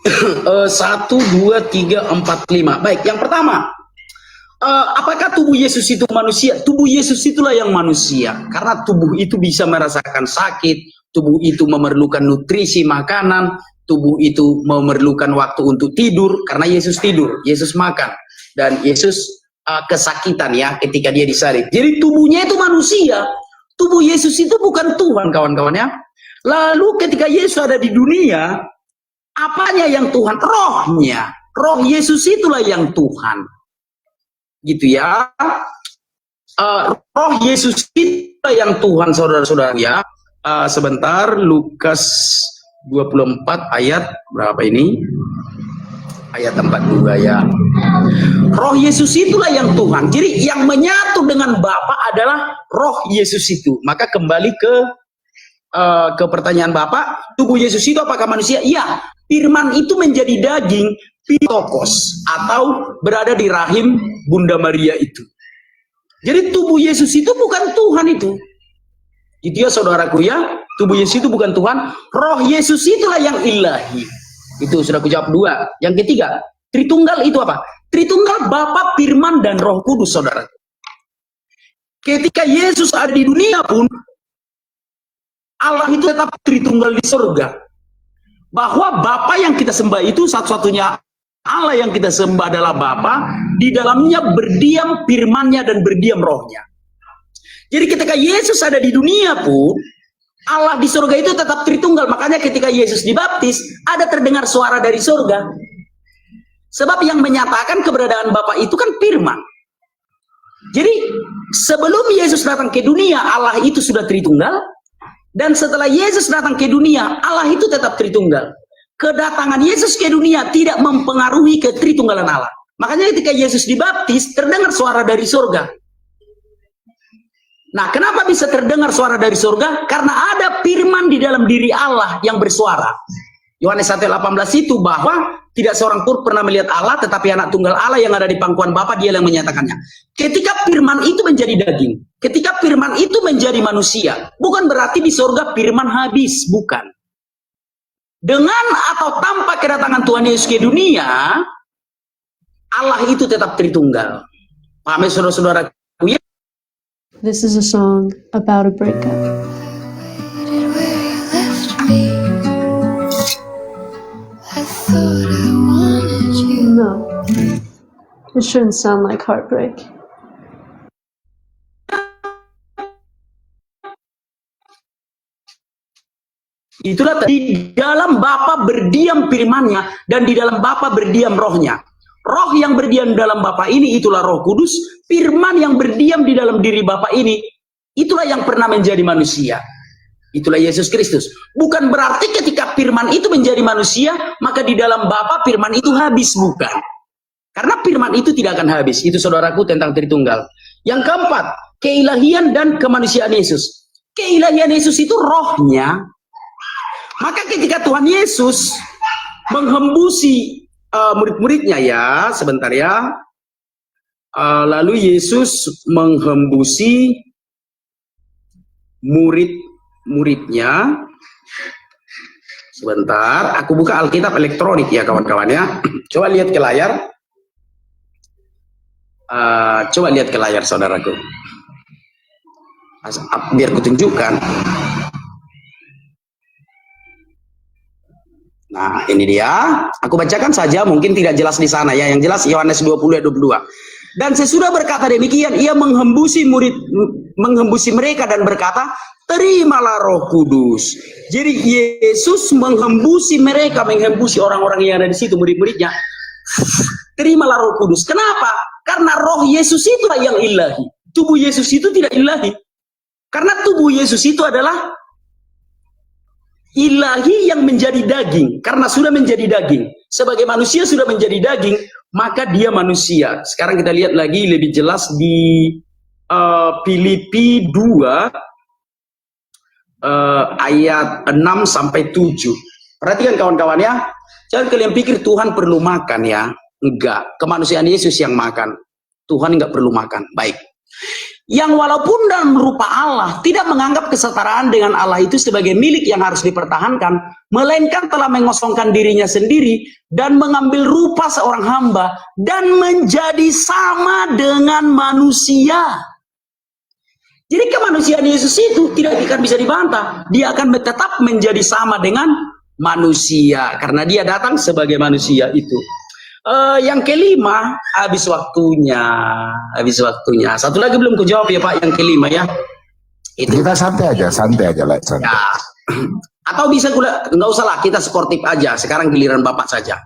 Speaker 2: 1, 2, 3, 4, 5. Baik, yang pertama, apakah tubuh Yesus itu manusia? Tubuh Yesus itulah yang manusia, karena tubuh itu bisa merasakan sakit, tubuh itu memerlukan nutrisi makanan, tubuh itu memerlukan waktu untuk tidur, karena Yesus tidur, Yesus makan, dan Yesus kesakitan ya ketika dia disalib. Jadi tubuhnya itu manusia, tubuh Yesus itu bukan Tuhan kawan-kawan ya. Lalu ketika Yesus ada di dunia, apanya yang Tuhan? Rohnya. Roh Yesus itulah yang Tuhan. Gitu ya. Roh Yesus itulah yang Tuhan, saudara-saudara ya. Sebentar, Lukas 24 ayat berapa ini? Ayat 42 ya. Roh Yesus itulah yang Tuhan. Jadi yang menyatu dengan Bapa adalah roh Yesus itu. Maka kembali ke pertanyaan Bapak, tubuh Yesus itu apakah manusia? Iya, firman itu menjadi daging, pitokos, atau berada di rahim Bunda Maria itu. Jadi tubuh Yesus itu bukan Tuhan itu. Gitu ya saudaraku ya, tubuh Yesus itu bukan Tuhan, roh Yesus itulah yang ilahi. Itu sudah aku jawab 2. Yang ketiga, Tritunggal itu apa? Tritunggal Bapa, Firman, dan Roh Kudus, saudara. Ketika Yesus ada di dunia pun, Allah itu tetap Tritunggal di surga. Bahwa Bapa yang kita sembah itu satu-satunya Allah yang kita sembah adalah Bapa, di dalamnya berdiam firman-Nya dan berdiam rohnya. Jadi ketika Yesus ada di dunia pun, Allah di surga itu tetap Tritunggal. Makanya ketika Yesus dibaptis, ada terdengar suara dari surga. Sebab yang menyatakan keberadaan Bapa itu kan firman. Jadi sebelum Yesus datang ke dunia, Allah itu sudah Tritunggal. Dan setelah Yesus datang ke dunia, Allah itu tetap Tritunggal. Kedatangan Yesus ke dunia tidak mempengaruhi ketritunggalan Allah. Makanya ketika Yesus dibaptis, terdengar suara dari surga. Nah, kenapa bisa terdengar suara dari surga? Karena ada firman di dalam diri Allah yang bersuara. Yohanes 1:18 itu bahwa tidak seorang pun pernah melihat Allah, tetapi anak tunggal Allah yang ada di pangkuan Bapa, dia yang menyatakannya. Ketika firman itu menjadi daging, ketika firman itu menjadi manusia, bukan berarti di surga firman habis, bukan. Dengan atau tanpa kedatangan Tuhan Yesus ke dunia, Allah itu tetap Tritunggal. Paham ya saudara-saudara?
Speaker 4: This is a song about a breakup. No, it shouldn't sound like heartbreak.
Speaker 2: Itulah di dalam Bapa berdiam firman-Nya dan di dalam Bapa berdiam rohnya. Roh yang berdiam dalam Bapa ini itulah Roh Kudus. Firman yang berdiam di dalam diri Bapa ini itulah yang pernah menjadi manusia. Itulah Yesus Kristus. Bukan berarti ketika firman itu menjadi manusia, maka di dalam Bapa firman itu habis, bukan. Karena firman itu tidak akan habis. Itu saudaraku tentang Tritunggal. Yang keempat, keilahian dan kemanusiaan Yesus. Keilahian Yesus itu rohnya. Maka ketika Tuhan Yesus menghembusi murid-muridnya ya, sebentar ya. Lalu Yesus menghembusi murid-muridnya. Sebentar, aku buka Alkitab elektronik ya kawan-kawan ya. Coba lihat ke layar. Coba lihat ke layar saudaraku. Biar kutunjukkan. Nah, ini dia. Aku bacakan saja, mungkin tidak jelas di sana ya. Yang jelas Yohanes 20 ayat 22. Dan sesudah berkata demikian, ia menghembusi mereka dan berkata, terimalah Roh Kudus. Jadi Yesus menghembusi mereka, menghembusi orang-orang yang ada di situ, murid-muridnya. Terimalah Roh Kudus. Kenapa? Karena Roh Yesus itulah yang ilahi. Tubuh Yesus itu tidak ilahi. Karena tubuh Yesus itu adalah ilahi yang menjadi daging. Karena sudah menjadi daging. Sebagai manusia sudah menjadi daging, maka dia manusia. Sekarang kita lihat lagi lebih jelas di Filipi 2 ayat 6 sampai 7. Perhatikan kawan-kawan ya. Jangan kalian pikir Tuhan perlu makan ya. Enggak. Kemanusiaan Yesus yang makan. Tuhan enggak perlu makan. Baik. Yang walaupun dalam rupa Allah tidak menganggap kesetaraan dengan Allah itu sebagai milik yang harus dipertahankan, melainkan telah mengosongkan dirinya sendiri dan mengambil rupa seorang hamba dan menjadi sama dengan manusia. Jadi kemanusiaan Yesus itu tidak akan bisa dibantah. Dia akan tetap menjadi sama dengan manusia. Karena dia datang sebagai manusia itu. Yang kelima, habis waktunya. Habis waktunya. Satu lagi belum kujawab ya Pak, yang kelima ya. Itu.
Speaker 1: Kita santai aja lah. Santai.
Speaker 2: Ya. Atau bisa nggak usah lah, kita sportif aja. Sekarang giliran Bapak saja.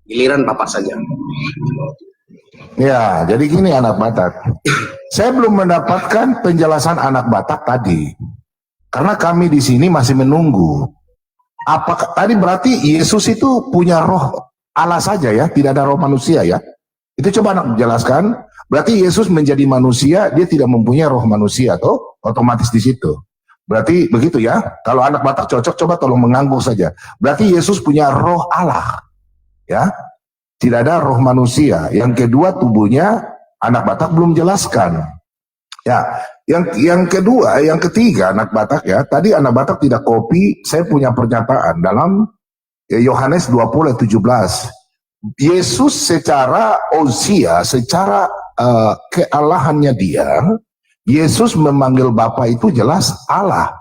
Speaker 2: Giliran Bapak saja.
Speaker 1: Ya, jadi gini anak Batak. Saya belum mendapatkan penjelasan anak Batak tadi. Karena kami di sini masih menunggu. Apakah tadi berarti Yesus itu punya roh Allah saja ya, tidak ada roh manusia ya? Itu coba anak jelaskan. Berarti Yesus menjadi manusia, dia tidak mempunyai roh manusia, toh? Otomatis di situ. Berarti begitu ya. Kalau anak Batak cocok, coba tolong mengangguk saja. Berarti Yesus punya roh Allah. Ya. Tidak ada roh manusia. Yang kedua, tubuhnya anak Batak belum jelaskan. Ya, yang kedua, yang ketiga anak Batak ya. Tadi anak Batak tidak copy, saya punya pernyataan dalam Yohanes 20:17. Yesus secara ousia, secara kealahannya dia, Yesus memanggil Bapa itu jelas Allah.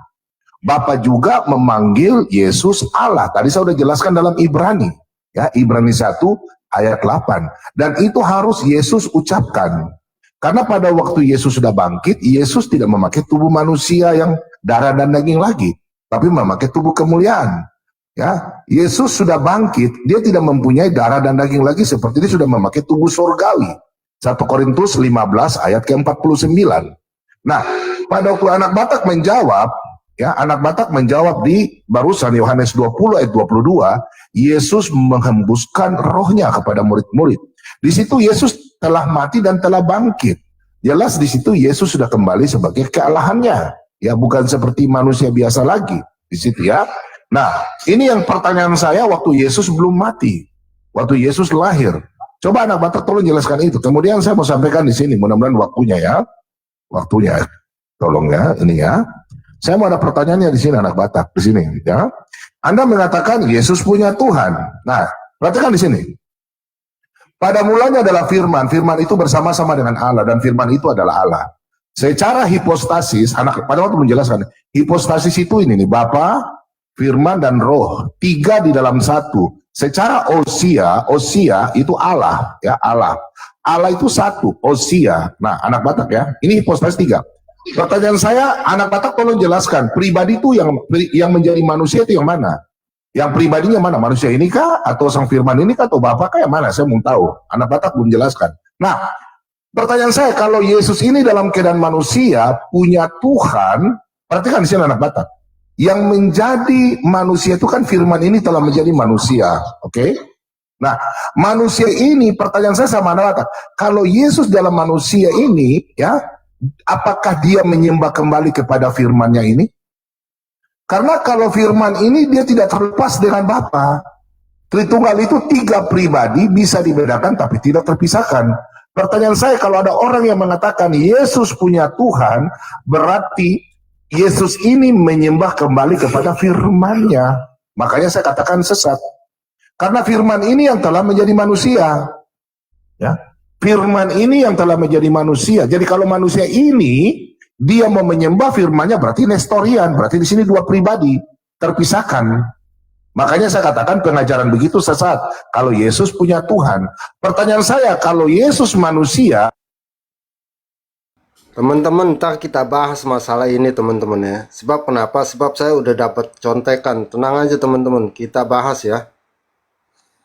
Speaker 1: Bapa juga memanggil Yesus Allah. Tadi saya sudah jelaskan dalam Ibrani. Ya, Ibrani 1 ayat 8. Dan itu harus Yesus ucapkan. Karena pada waktu Yesus sudah bangkit, Yesus tidak memakai tubuh manusia yang darah dan daging lagi, tapi memakai tubuh kemuliaan. Ya, Yesus sudah bangkit, dia tidak mempunyai darah dan daging lagi, seperti dia sudah memakai tubuh surgawi. 1 Korintus 15 ayat ke-49. Nah, pada waktu anak Batak menjawab, ya, anak Batak menjawab di barusan Yohanes 20 ayat 22, Yesus menghembuskan rohnya kepada murid-murid. Di situ Yesus telah mati dan telah bangkit. Jelas di situ Yesus sudah kembali sebagai kealahannya. Ya, bukan seperti manusia biasa lagi. Di situ ya. Nah, ini yang pertanyaan saya waktu Yesus belum mati. Waktu Yesus lahir. Coba anak Batak tolong jelaskan itu. Kemudian saya mau sampaikan di sini, mudah-mudahan waktunya ya. Waktunya. Tolong ya, ini ya. Saya mau ada pertanyaannya di sini anak Batak, di sini ya. Anda mengatakan Yesus punya Tuhan. Nah, perhatikan di sini. Pada mulanya adalah firman, firman itu bersama-sama dengan Allah, dan firman itu adalah Allah. Secara hipostasis, anak pada waktu menjelaskan, hipostasis itu ini nih, Bapa, firman dan roh, tiga di dalam satu. Secara ousia itu Allah, ya Allah. Allah itu satu, ousia. Nah, anak Batak ya, ini hipostasis tiga. Pertanyaan saya, anak Batak tolong jelaskan, pribadi itu yang menjadi manusia itu yang mana? Yang pribadinya mana? Manusia ini kah? Atau sang firman ini kah? Atau Bapak kah? Yang mana? Saya mau tahu. Anak Batak belum jelaskan. Nah, pertanyaan saya, kalau Yesus ini dalam keadaan manusia, punya Tuhan, perhatikan di sini anak Batak. Yang menjadi manusia itu kan firman ini telah menjadi manusia. Oke? Nah, manusia ini, pertanyaan saya sama anak Batak, kalau Yesus dalam manusia ini, ya, apakah dia menyembah kembali kepada firman-Nya ini? Karena kalau firman ini dia tidak terlepas dengan Bapa. Tritunggal itu tiga pribadi bisa dibedakan tapi tidak terpisahkan. Pertanyaan saya, kalau ada orang yang mengatakan Yesus punya Tuhan, berarti Yesus ini menyembah kembali kepada firman-Nya. Makanya saya katakan sesat. Karena firman ini yang telah menjadi manusia. Ya. Firman ini yang telah menjadi manusia. Jadi kalau manusia ini dia mau menyembah firman-Nya, berarti nestorian, berarti di sini dua pribadi terpisahkan. Makanya saya katakan pengajaran begitu sesat. Kalau Yesus punya Tuhan, pertanyaan saya, kalau Yesus manusia,
Speaker 5: Teman-teman, ntar kita bahas masalah ini teman-teman ya. Sebab kenapa? Sebab saya udah dapat contekan. Tenang aja teman-teman, kita bahas ya.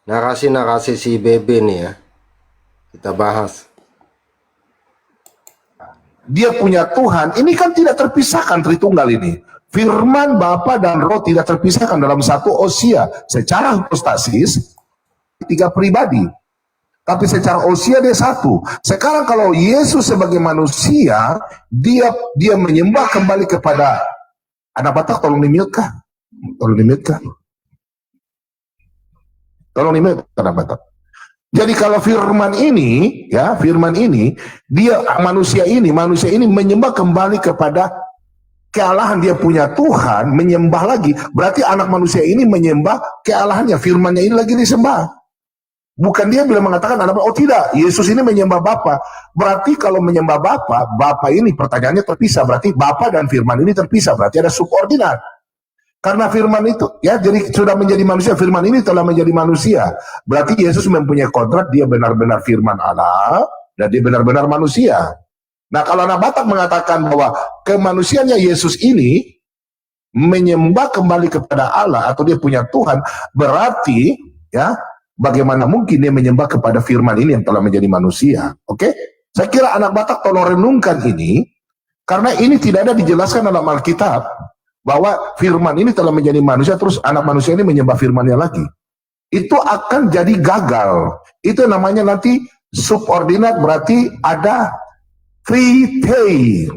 Speaker 5: Narasi-narasi si BB nih ya. Kita bahas.
Speaker 1: Dia punya Tuhan, ini kan tidak terpisahkan Tritunggal ini. Firman Bapa dan Roh tidak terpisahkan dalam satu Osia. Secara hipostasis, tiga pribadi. Tapi secara usia dia satu. Sekarang kalau Yesus sebagai manusia, dia menyembah kembali kepada anak Batak. Tolong di-mute kah? Tolong di-mute kah? Tolong di-mute anak Batak. Jadi kalau firman ini, ya firman ini, dia manusia ini menyembah kembali kepada kealahan. Dia punya Tuhan, menyembah lagi. Berarti anak manusia ini menyembah kealahannya. Firmannya ini lagi disembah. Bukan dia bila mengatakan anak, oh tidak, Yesus ini menyembah Bapa. Berarti kalau menyembah Bapa ini pertanyaannya terpisah. Berarti Bapa dan firman ini terpisah. Berarti ada subordinat. Karena firman itu, ya jadi sudah menjadi manusia. Firman ini telah menjadi manusia. Berarti Yesus mempunyai kodrat, dia benar-benar firman Allah, dan dia benar-benar manusia. Nah kalau anak Batak mengatakan bahwa kemanusiaannya Yesus ini menyembah kembali kepada Allah, atau dia punya Tuhan, berarti ya bagaimana mungkin dia menyembah kepada firman ini yang telah menjadi manusia? Oke? Saya kira anak Batak tolong renungkan ini, karena ini tidak ada dijelaskan dalam Alkitab, bahwa firman ini telah menjadi manusia, terus anak manusia ini menyembah firmannya lagi. Itu akan jadi gagal. Itu namanya nanti subordinat, berarti ada trite,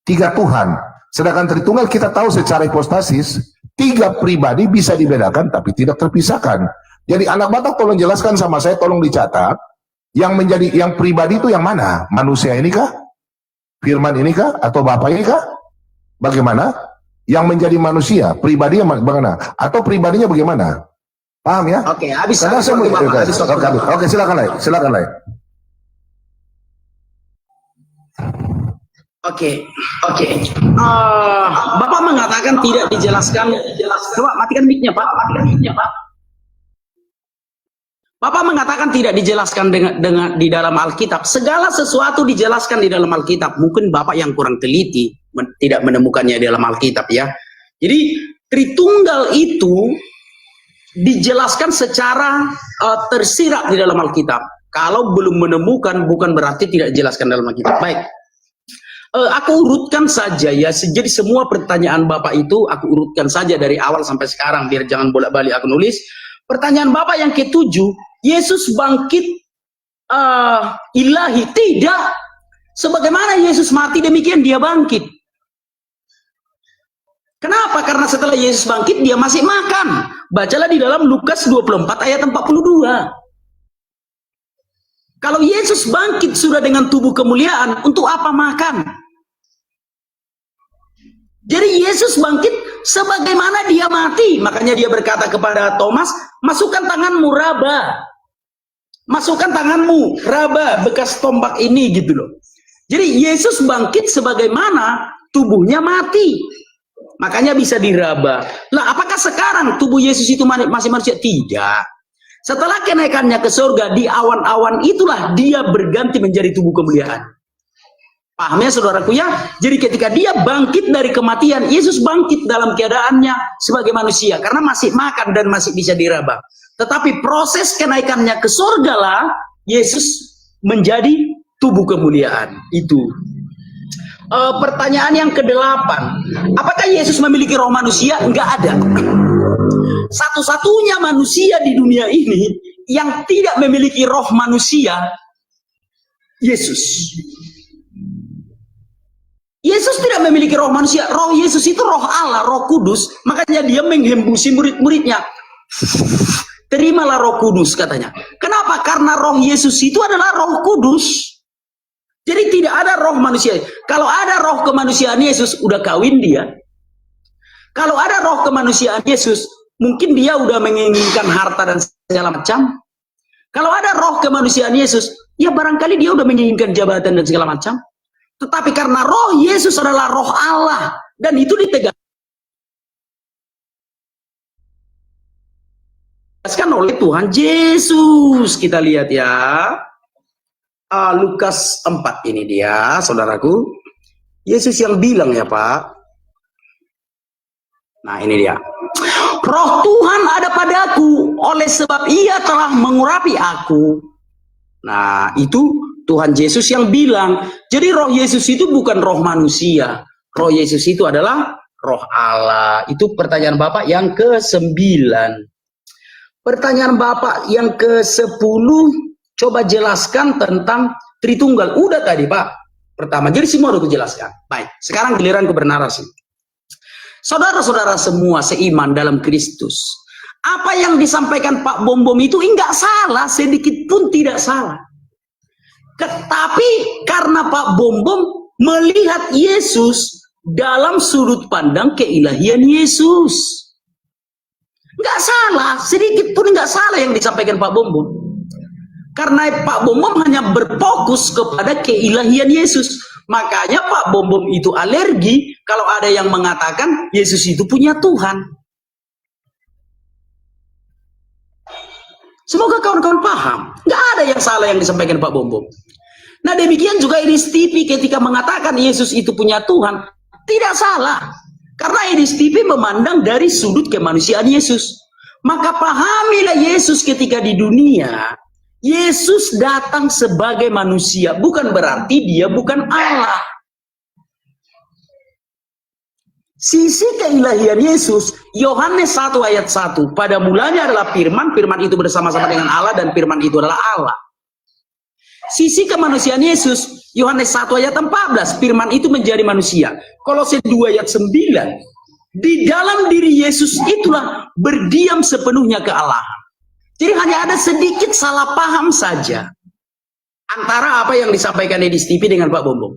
Speaker 1: tiga Tuhan. Sedangkan Tritunggal kita tahu secara hipostasis, tiga pribadi bisa dibedakan tapi tidak terpisahkan. Jadi anak Batak tolong jelaskan sama saya, tolong dicatat, yang pribadi itu yang mana? Manusia ini kah? Firman ini kah? Atau Bapa ini kah? Bagaimana? Yang menjadi manusia, pribadinya bagaimana? Atau pribadinya bagaimana? Paham ya?
Speaker 2: Oke, habis.
Speaker 1: Oke, silakan Lai.
Speaker 2: Oke. Bapak mengatakan tidak dijelaskan. Coba matikan mic-nya, Pak. Bapak mengatakan tidak dijelaskan dengan di dalam Alkitab. Segala sesuatu dijelaskan di dalam Alkitab. Mungkin Bapak yang kurang teliti tidak menemukannya di dalam Alkitab ya. Jadi Tritunggal itu dijelaskan secara tersirat di dalam Alkitab. Kalau belum menemukan bukan berarti tidak dijelaskan dalam Alkitab. Baik. Aku urutkan saja ya. Jadi semua pertanyaan Bapak itu aku urutkan saja dari awal sampai sekarang biar jangan bolak-balik aku nulis. Pertanyaan Bapak yang ketujuh, Yesus bangkit ilahi? Tidak. Sebagaimana Yesus mati demikian dia bangkit. Kenapa? Karena setelah Yesus bangkit dia masih makan. Bacalah di dalam Lukas 24 ayat 42. Kalau Yesus bangkit sudah dengan tubuh kemuliaan, untuk apa makan? Jadi Yesus bangkit sebagaimana dia mati. Makanya dia berkata kepada Thomas, masukkan tanganmu raba. Masukkan tanganmu raba bekas tombak ini gitu loh. Jadi Yesus bangkit sebagaimana tubuhnya mati. Makanya bisa diraba. Lah apakah sekarang tubuh Yesus itu masih manusia? Tidak. Setelah kenaikannya ke surga, di awan-awan itulah dia berganti menjadi tubuh kemuliaan. Paham ya saudaraku ya? Jadi ketika dia bangkit dari kematian, Yesus bangkit dalam keadaannya sebagai manusia. Karena masih makan dan masih bisa diraba. Tetapi proses kenaikannya ke surga lah, Yesus menjadi tubuh kemuliaan. Itu. Pertanyaan yang ke-8, apakah Yesus memiliki roh manusia? Enggak ada. Satu-satunya manusia di dunia ini yang tidak memiliki roh manusia, Yesus. Yesus tidak memiliki roh manusia. Roh Yesus itu roh Allah, roh kudus. Makanya dia menghembusi murid-muridnya. Terimalah roh kudus katanya. Kenapa? Karena roh Yesus itu adalah roh kudus. Jadi tidak ada roh manusia. Kalau ada roh kemanusiaan Yesus, udah kawin dia. Kalau ada roh kemanusiaan Yesus, mungkin dia udah menginginkan harta dan segala macam. Kalau ada roh kemanusiaan Yesus, ya barangkali dia udah menginginkan jabatan dan segala macam. Tetapi karena roh Yesus adalah roh Allah, dan itu ditegaskan oleh Tuhan Yesus. Kita lihat ya. Lukas 4 ini dia, saudaraku. Yesus yang bilang ya Pak. Nah ini dia. Roh Tuhan ada padaku, oleh sebab ia telah mengurapi aku. Nah itu Tuhan Yesus yang bilang. Jadi roh Yesus itu bukan roh manusia. Roh Yesus itu adalah roh Allah. Itu pertanyaan Bapak yang ke-9. Pertanyaan Bapak yang ke-10, coba jelaskan tentang Tritunggal. Udah tadi Pak, pertama. Jadi semua udah kujelaskan. Baik, sekarang giliran ku bernarasi. Saudara-saudara semua seiman dalam Kristus. Apa yang disampaikan Pak Bom Bom itu enggak salah, sedikit pun tidak salah. Tetapi karena Pak Bom Bom melihat Yesus dalam sudut pandang keilahian Yesus. Enggak salah, sedikit pun enggak salah yang disampaikan Pak Bom Bom. Karena Pak Bom Bom hanya berfokus kepada keilahian Yesus. Makanya Pak Bom Bom itu alergi kalau ada yang mengatakan Yesus itu punya Tuhan. Semoga kawan-kawan paham. Nggak ada yang salah yang disampaikan Pak Bom Bom. Nah demikian juga Edis TV ketika mengatakan Yesus itu punya Tuhan. Tidak salah. Karena Edis TV memandang dari sudut kemanusiaan Yesus. Maka pahamilah Yesus ketika di dunia. Yesus datang sebagai manusia, bukan berarti dia bukan Allah. Sisi keilahian Yesus, Yohanes 1 ayat 1, pada mulanya adalah firman, firman itu bersama-sama dengan Allah dan firman itu adalah Allah. Sisi kemanusiaan Yesus, Yohanes 1 ayat 14, firman itu menjadi manusia. Kolose 2 ayat 9, di dalam diri Yesus itulah berdiam sepenuhnya kealahan. Jadi hanya ada sedikit salah paham saja antara apa yang disampaikan Edis TV dengan Pak Bom Bom.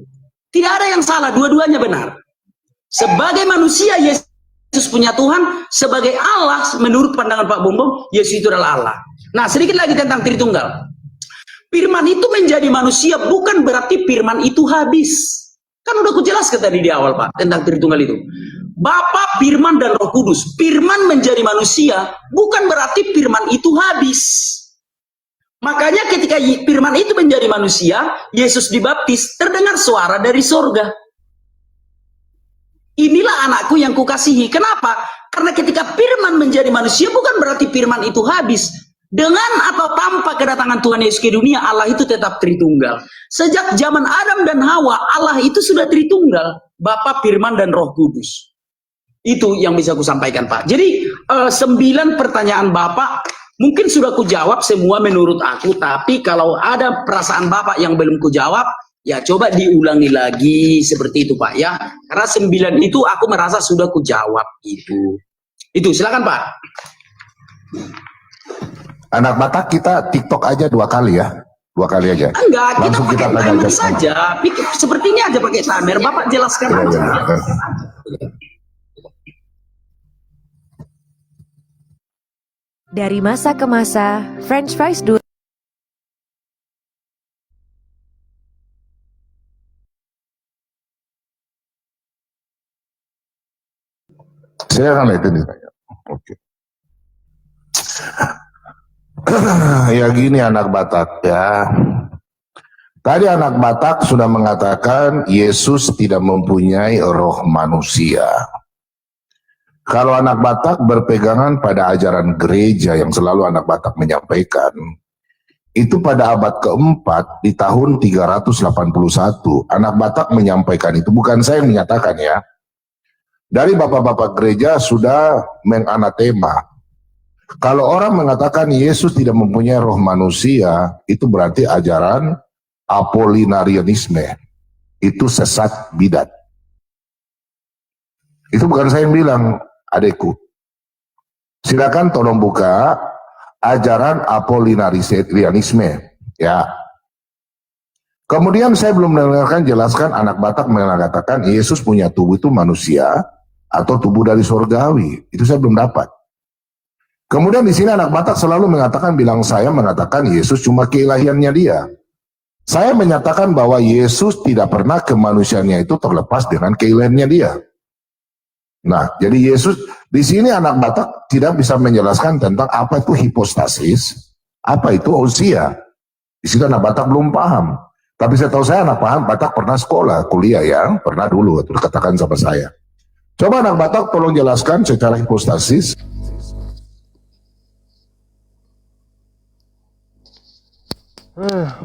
Speaker 2: Tidak ada yang salah, dua-duanya benar. Sebagai manusia Yesus punya Tuhan, sebagai Allah menurut pandangan Pak Bom Bom, Yesus itu adalah Allah. Nah sedikit lagi tentang Tritunggal. Firman itu menjadi manusia bukan berarti firman itu habis. Kan udah kujelaskan tadi di awal Pak tentang Tritunggal itu. Bapa, Firman, dan Roh Kudus. Firman menjadi manusia bukan berarti firman itu habis. Makanya ketika firman itu menjadi manusia, Yesus dibaptis, terdengar suara dari sorga. Inilah anakku yang kukasihi. Kenapa? Karena ketika firman menjadi manusia bukan berarti firman itu habis. Dengan atau tanpa kedatangan Tuhan Yesus ke dunia, Allah itu tetap Tritunggal. Sejak zaman Adam dan Hawa, Allah itu sudah Tritunggal. Bapa, Firman, dan Roh Kudus. Itu yang bisa aku sampaikan Pak. Jadi 9 pertanyaan Bapak mungkin sudah kujawab semua menurut aku. Tapi kalau ada perasaan Bapak yang belum kujawab, ya coba diulangi lagi seperti itu Pak ya. Karena 9 itu aku merasa sudah kujawab itu. Itu silakan Pak.
Speaker 1: Anak Batak kita TikTok aja 2 kali ya. 2 kali aja.
Speaker 2: Enggak,
Speaker 1: langsung
Speaker 2: kita pakai timer saja. Seperti ini aja pakai timer. Bapak jelaskan aja.
Speaker 6: Dari masa ke masa, French fries dulu.
Speaker 1: Saya akan lihat ini. Oke. Ya gini anak Batak ya. Tadi anak Batak sudah mengatakan Yesus tidak mempunyai roh manusia. Kalau anak Batak berpegangan pada ajaran gereja yang selalu anak Batak menyampaikan, itu pada abad keempat di tahun 381, anak Batak menyampaikan itu, bukan saya yang menyatakan ya. Dari bapak-bapak gereja sudah menganatema. Kalau orang mengatakan Yesus tidak mempunyai roh manusia, itu berarti ajaran Apollinarianisme. Itu sesat bidat. Itu bukan saya yang bilang, adekku. Silakan tolong buka ajaran Apollinarianisme, ya. Kemudian saya belum mendengarkan jelaskan anak Batak mengatakan Yesus punya tubuh itu manusia atau tubuh dari surgawi. Itu saya belum dapat. Kemudian di sini anak Batak selalu mengatakan Yesus cuma keilahiannya dia. Saya menyatakan bahwa Yesus tidak pernah kemanusiaannya itu terlepas dengan keilahiannya dia. Nah, jadi Yesus di sini anak Batak tidak bisa menjelaskan tentang apa itu hipostasis, apa itu ousia. Di situ anak Batak belum paham. Tapi saya tahu saya anak Batak pernah sekolah, kuliah ya, pernah dulu, itu dikatakan sama saya. Coba anak Batak tolong jelaskan secara hipostasis.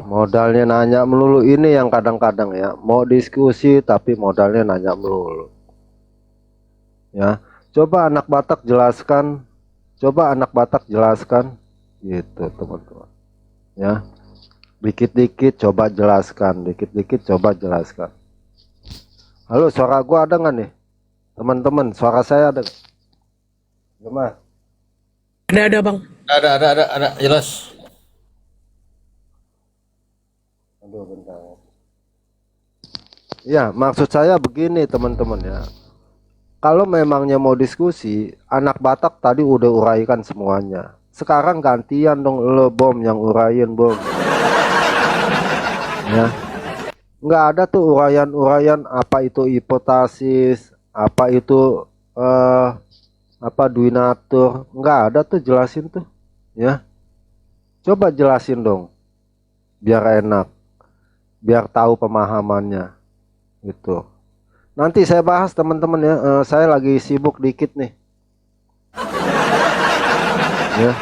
Speaker 5: Modalnya nanya melulu ini yang kadang-kadang ya, mau diskusi tapi modalnya nanya melulu. Ya, coba anak Batak jelaskan, gitu teman-teman. Ya, dikit-dikit coba jelaskan. Halo, suara gua ada nggak nih, teman-teman? Suara saya ada? Gimana?
Speaker 7: Ada bang. Ada, jelas.
Speaker 5: Aduh, bentar. Ya, maksud saya begini teman-teman ya. Kalau memangnya mau diskusi, anak Batak tadi udah uraikan semuanya. Sekarang gantian dong lo Bom yang uraiin Bom. Ya. Nggak ada tuh uraian apa itu hipotasis, apa itu apa duinatur. Nggak ada tuh, jelasin tuh. Ya. Coba jelasin dong. Biar enak. Biar tahu pemahamannya. Gitu. Nanti saya bahas teman-teman ya, saya lagi sibuk dikit nih. Ya.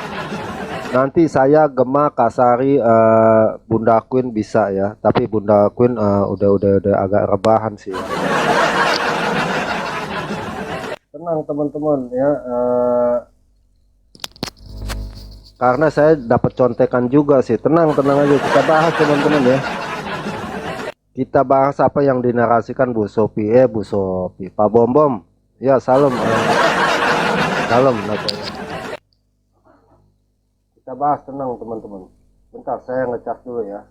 Speaker 5: Nanti saya Gema, Kasari, Bunda Queen bisa ya, tapi Bunda Queen udah agak rebahan sih. Tenang teman-teman ya, karena saya dapat contekan juga sih. Tenang aja, kita bahas teman-teman ya. Kita bahas apa yang dinarasikan Bu Sophie, Pak Bom. Ya, salam. Salam. Kita bahas, tenang teman-teman. Bentar, saya ngecas dulu ya.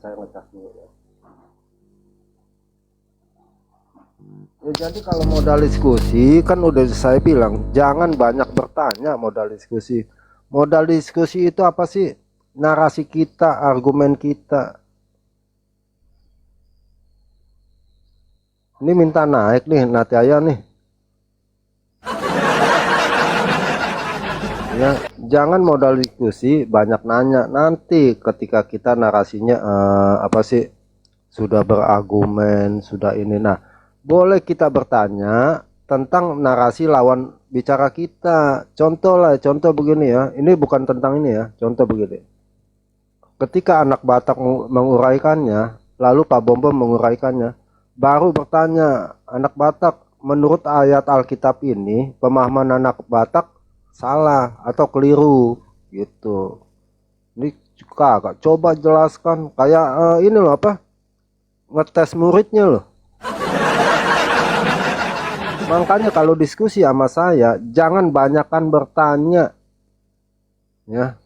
Speaker 5: Ya, jadi kalau modal diskusi kan udah saya bilang, jangan banyak bertanya modal diskusi. Modal diskusi itu apa sih? Narasi kita, argumen kita. Ini minta naik nih, Natya nih. Ya, jangan modal diskusi, banyak nanya. Nanti ketika kita narasinya apa sih? Sudah berargumen, sudah ini. Nah, boleh kita bertanya tentang narasi lawan bicara kita. Contoh begini ya. Ini bukan tentang ini ya. Contoh begini. Ketika anak Batak menguraikannya, lalu Pak Bom menguraikannya. Baru bertanya, anak Batak, menurut ayat Alkitab ini, pemahaman anak Batak salah atau keliru, gitu. Ini kakak, coba jelaskan, kayak ini loh apa, ngetes muridnya loh. Makanya kalau diskusi sama saya, jangan banyakkan bertanya, ya.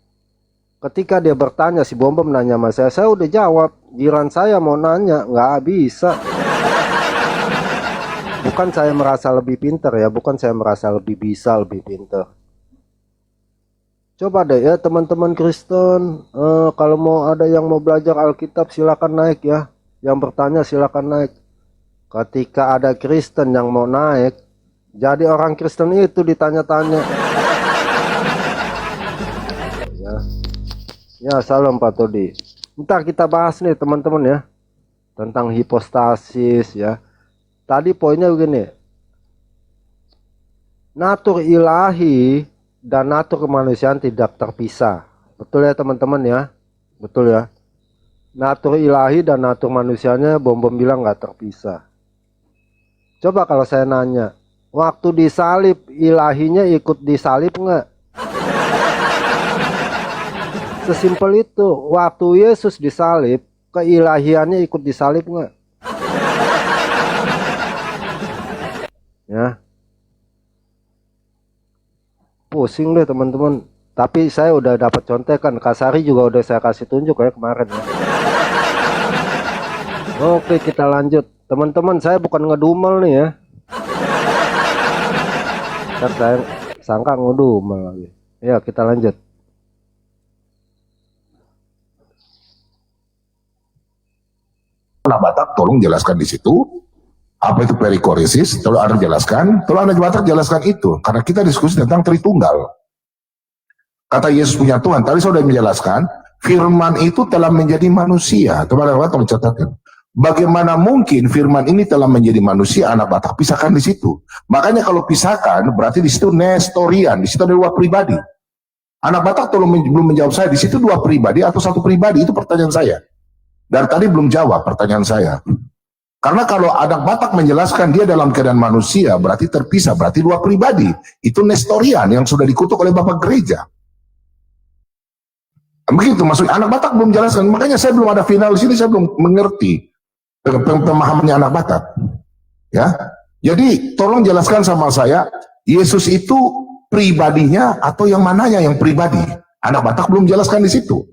Speaker 5: Ketika dia bertanya, si Bom nanya sama saya udah jawab. Jiran saya mau nanya, nggak bisa. Bukan saya merasa lebih pintar ya, bukan saya merasa lebih bisa, lebih pintar. Coba deh ya teman-teman Kristen, kalau mau ada yang mau belajar Alkitab silakan naik ya. Yang bertanya silakan naik. Ketika ada Kristen yang mau naik, jadi orang Kristen itu ditanya-tanya. Ya, salam Pak Todi. Ntar kita bahas nih teman-teman ya, tentang hipostasis ya. Tadi poinnya begini, natur ilahi dan natur kemanusiaan tidak terpisah. Betul ya teman-teman ya? Betul ya. Natur ilahi dan natur manusianya Bom bilang nggak terpisah. Coba kalau saya nanya, waktu disalib ilahinya ikut disalib nggak? Sesimpel itu. Waktu Yesus disalib, keilahiannya ikut disalib nggak? Ya, pusing deh teman-teman. Tapi saya udah dapat contekan. Kasari juga udah saya kasih tunjuk ya kemarin ya. Oke, kita lanjut teman-teman. Saya bukan ngedumel nih ya. Ntar saya sangka ngedumel lagi. Ya, kita lanjut.
Speaker 1: Anak Batak tolong jelaskan di situ. Apa itu perikoresis? Tolong Anda jelaskan. Tolong Anda Batak jelaskan itu. Karena kita diskusi tentang Tritunggal. Kata Yesus punya Tuhan. Tadi saya sudah menjelaskan. Firman itu telah menjadi manusia. Coba Anda Batak mencatatkan. bagaimana mungkin firman ini telah menjadi manusia, anak Batak, pisahkan di situ. Makanya kalau pisahkan berarti di situ nestorian, di situ ada dua pribadi. Anak Batak belum menjawab saya, di situ dua pribadi atau satu pribadi, itu pertanyaan saya. Dan tadi belum jawab pertanyaan saya. Karena kalau anak Batak menjelaskan dia dalam keadaan manusia, berarti terpisah, berarti dua pribadi. Itu nestorian yang sudah dikutuk oleh Bapak Gereja. Begitu maksudnya, anak Batak belum jelaskan, makanya saya belum ada final di sini, saya belum mengerti pemahamannya anak Batak. Ya, jadi tolong jelaskan sama saya, Yesus itu pribadinya atau yang mananya yang pribadi? Anak Batak belum jelaskan di situ,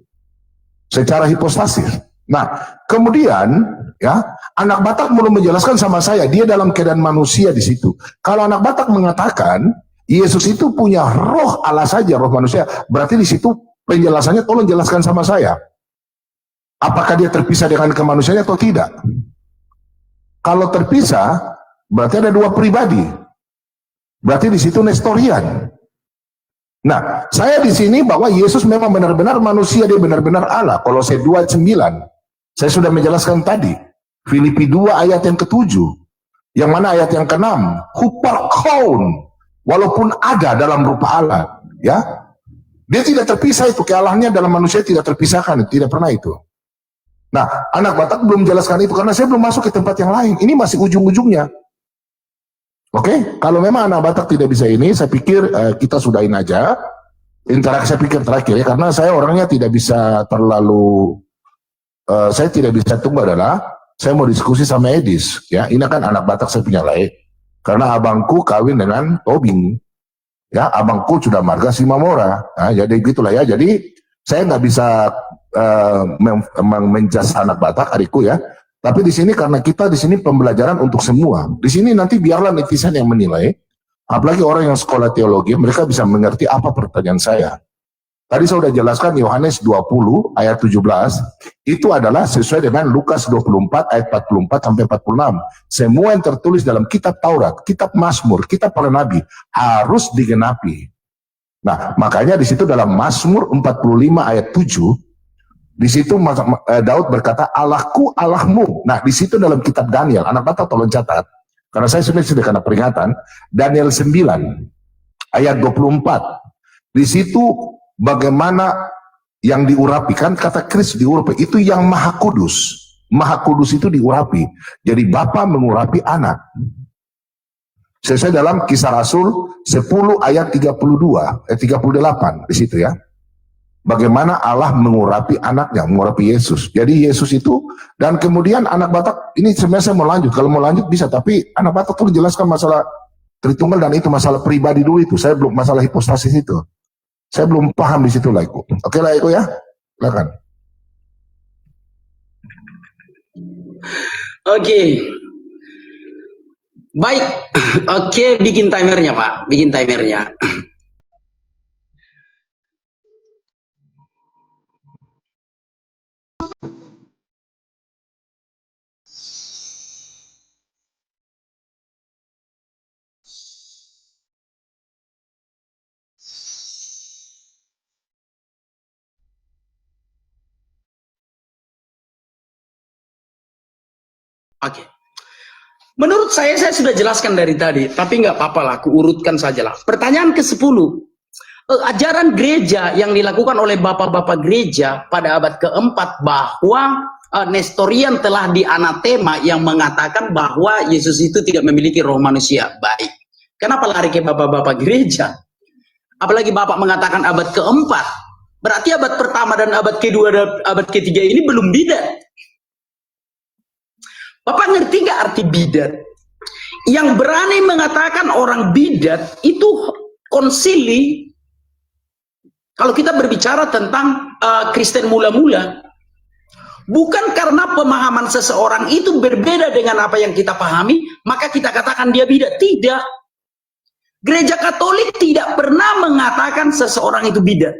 Speaker 1: secara hipostasis. Nah, kemudian ya, anak Batak belum menjelaskan sama saya, dia dalam keadaan manusia di situ. Kalau anak Batak mengatakan Yesus itu punya roh Allah saja, roh manusia, berarti di situ penjelasannya tolong jelaskan sama saya. Apakah dia terpisah dengan kemanusiaannya atau tidak? Kalau terpisah, berarti ada dua pribadi. Berarti di situ nestorian. Nah, saya di sini bahwa Yesus memang benar-benar manusia, dia benar-benar Allah. Kolose 2:9. Saya sudah menjelaskan tadi. Filipi 2 ayat yang ke-7. Yang mana ayat yang ke-6? Huparkon. Walaupun ada dalam rupa Allah. Ya, dia tidak terpisah itu, kealahannya dalam manusia tidak terpisahkan, tidak pernah itu. Nah, anak Batak belum jelaskan itu, karena saya belum masuk ke tempat yang lain. Ini masih ujung-ujungnya. Oke, kalau memang anak Batak tidak bisa ini, saya pikir kita sudahin aja. Interaksi saya pikir terakhir ya, karena saya orangnya tidak bisa terlalu, saya tidak bisa tunggu adalah, saya mau diskusi sama Edis. Ya, ini kan anak Batak saya punya lain. Karena abangku kawin dengan Tobing. Ya, abangku sudah marga Simamora. Nah, jadi gitulah ya. Jadi saya nggak bisa menjas anak Batak, adikku ya. Tapi di sini karena kita di sini pembelajaran untuk semua. Di sini nanti biarlah netizen yang menilai. Apalagi orang yang sekolah teologi, mereka bisa mengerti apa pertanyaan saya. Tadi saya sudah jelaskan Yohanes 20 ayat 17. Itu adalah sesuai dengan Lukas 24 ayat 44 sampai 46. Semua yang tertulis dalam kitab Taurat, kitab Mazmur, kitab para nabi harus digenapi. Nah, makanya di situ dalam Mazmur 45 ayat 7, di situ Daud berkata, Allahku, Allahmu. Nah, di situ dalam kitab Daniel, anak Batak tolong catat, karena saya sudah kena peringatan, Daniel 9 ayat 24. Di situ bagaimana yang diurapi, kan kata Kristus diurapi, itu yang maha kudus. Maha kudus itu diurapi. Jadi Bapa mengurapi anak. Sesuai dalam Kisah Rasul 10 ayat 38 di situ ya. Bagaimana Allah mengurapi anaknya, mengurapi Yesus. Jadi Yesus itu, dan kemudian anak Batak, ini sebenarnya saya mau lanjut, kalau mau lanjut bisa, tapi anak Batak tuh jelaskan masalah Tritunggal dan itu masalah pribadi dulu itu, saya belum masalah hipostasis itu. Saya belum paham di situ lah, Iku. Oke lah, Iku ya. Silakan.
Speaker 2: Oke. Baik. Oke, bikin timernya, Pak. Bikin timernya. Oke. Menurut saya sudah jelaskan dari tadi, tapi nggak apa-apa lah, aku urutkan saja lah. Pertanyaan ke-10, ajaran gereja yang dilakukan oleh bapak-bapak gereja pada abad keempat bahwa Nestorian telah dianatema yang mengatakan bahwa Yesus itu tidak memiliki roh manusia. Baik, kenapa lari ke bapak-bapak gereja? Apalagi bapak mengatakan abad keempat, berarti abad pertama dan abad kedua dan abad ketiga ini belum bidat. Bapak ngerti nggak arti bidat? Yang berani mengatakan orang bidat itu konsili. Kalau kita berbicara tentang Kristen mula-mula, bukan karena pemahaman seseorang itu berbeda dengan apa yang kita pahami, maka kita katakan dia bidat. Tidak. Gereja Katolik tidak pernah mengatakan seseorang itu bidat.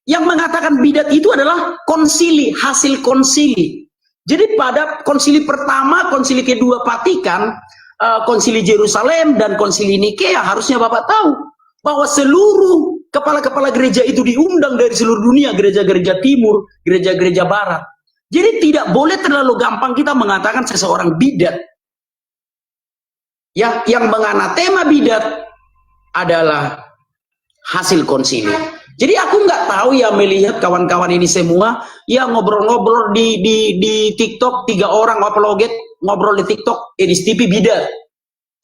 Speaker 2: Yang mengatakan bidat itu adalah konsili, hasil konsili. Jadi pada konsili pertama, konsili kedua Vatikan, konsili Yerusalem dan konsili Nikea, harusnya Bapak tahu bahwa seluruh kepala-kepala gereja itu diundang dari seluruh dunia, gereja-gereja timur, gereja-gereja barat. Jadi tidak boleh terlalu gampang kita mengatakan seseorang bidat. Ya, yang menganatema bidat adalah hasil konsili. Jadi aku nggak tahu ya melihat kawan-kawan ini semua yang ngobrol-ngobrol di TikTok, 3 orang apologet ngobrol di TikTok, di TV bidat.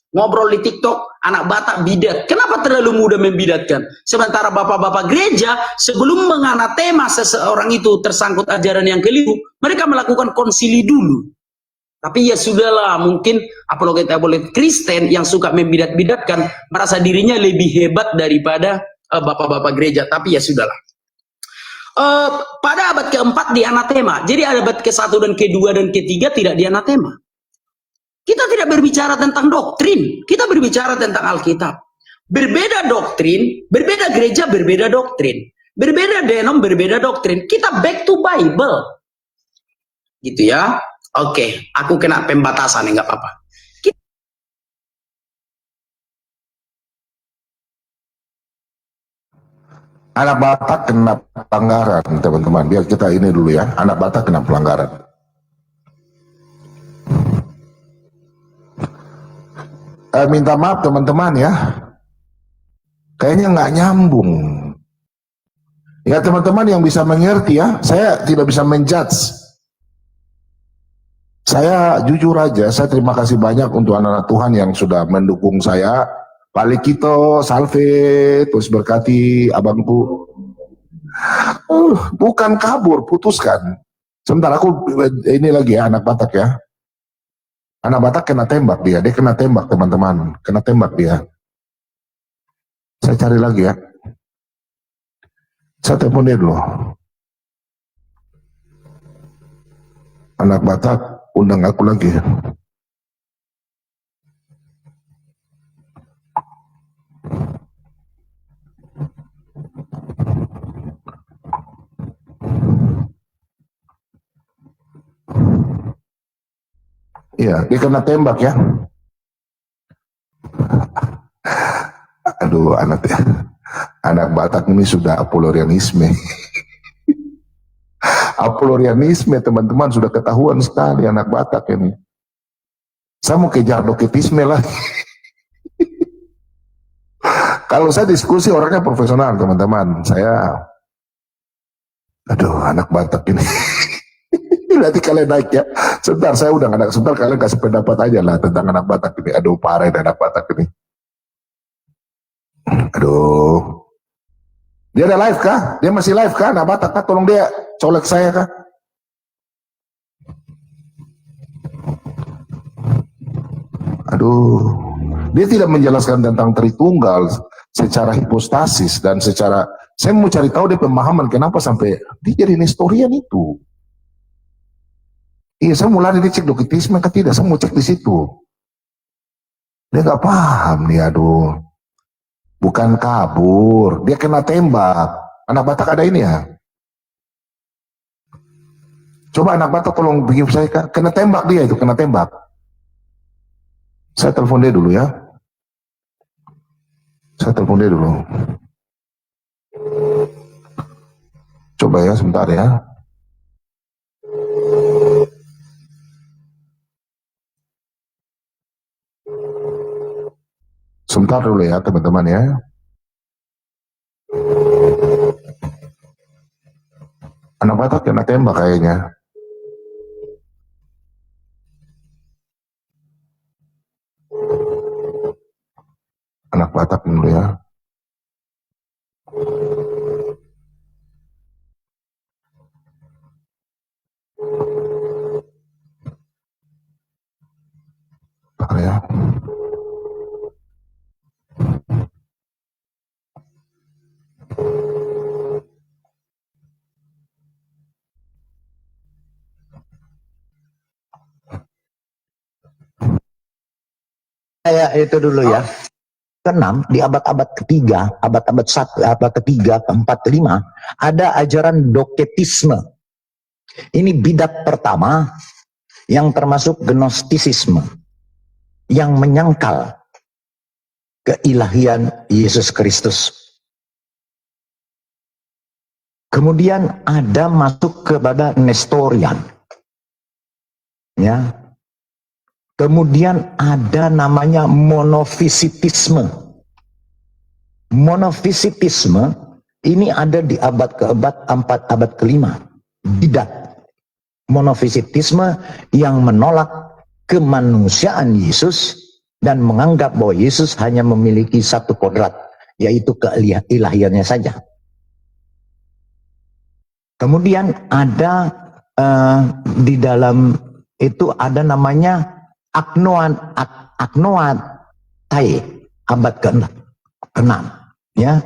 Speaker 2: Ngobrol di TikTok, anak Batak bidat. Kenapa terlalu mudah membidatkan? Sementara bapak-bapak gereja sebelum menganatema seseorang itu tersangkut ajaran yang keliru, mereka melakukan konsili dulu. Tapi ya sudahlah, mungkin apologet-apologet Kristen yang suka membidat-bidatkan merasa dirinya lebih hebat daripada bapak-bapak gereja. Tapi ya sudahlah. Pada abad keempat dianatema. Jadi abad ke-1 dan ke-2 dan ke-3 tidak dianatema. Kita tidak berbicara tentang doktrin, kita berbicara tentang Alkitab. Berbeda doktrin, berbeda gereja, berbeda doktrin. Berbeda denom, berbeda doktrin. Kita back to Bible. Gitu ya. Oke, aku kena pembatasan, enggak apa-apa.
Speaker 1: Anak Batak kena pelanggaran, teman-teman. Biar kita ini dulu ya. Anak Batak kena pelanggaran. Minta maaf teman-teman ya. Kayaknya nggak nyambung. Ya teman-teman yang bisa mengerti ya. Saya tidak bisa menjudge. Saya jujur aja, saya terima kasih banyak untuk anak-anak Tuhan yang sudah mendukung saya. Pak Likito, Salve, terus berkati abangku. Bukan kabur, putuskan. Sebentar aku ini lagi ya, anak Batak ya. Anak Batak kena tembak dia kena tembak teman-teman, kena tembak dia. Saya cari lagi ya. Saya telepon dia dulu. Anak Batak undang aku lagi. Iya, dia kena tembak ya. Aduh, anak Batak ini sudah apolorianisme. Apolorianisme teman-teman sudah ketahuan sekali anak Batak ini. Saya mau kejar doketisme lah. Kalau saya diskusi orangnya profesional teman-teman. Saya, aduh anak Batak ini. Nanti kalian naik ya. Sebentar saya udah anak, sebentar kalian kasih pendapat aja lah tentang anak Batak ini. Aduh parah anak Batak ini. Aduh. Dia ada live kah? Dia masih live kah? Anak Batak kah? Tolong dia colek saya kah? Aduh. Dia tidak menjelaskan tentang Tritunggal secara hipostasis dan secara, saya mau cari tahu dia pemahaman kenapa sampai dia jadi nestorian itu. Iya, saya mulai dicek doketisme kan tidak, saya mau cek di situ. Dia nggak paham nih, aduh. Bukan kabur, dia kena tembak. Anak Batak ada ini ya. Coba anak Batak tolong bikin saya, kena tembak dia itu, kena tembak. Saya telepon dia dulu ya. Saya telepon dia dulu. Coba ya, sebentar ya. Sebentar dulu ya teman-teman ya. Anak Batak kena tembak kayaknya. Anak Batak dulu ya. Bentar ya.
Speaker 8: Saya itu dulu ya. Keenam, di abad-abad ketiga, abad-abad satu, abad ketiga, keempat, kelima, ada ajaran doketisme. Ini bidat pertama yang termasuk gnostisisme, yang menyangkal keilahian Yesus Kristus. Kemudian ada masuk kepada Nestorian. Ya. Kemudian ada namanya monofisitisme. Monofisitisme ini ada di abad ke-4, abad ke-5. Bidat. Monofisitisme yang menolak kemanusiaan Yesus dan menganggap bahwa Yesus hanya memiliki satu kodrat, yaitu keilahiannya saja. Kemudian ada di dalam itu ada namanya agnoatai, abad ke-6. Ya.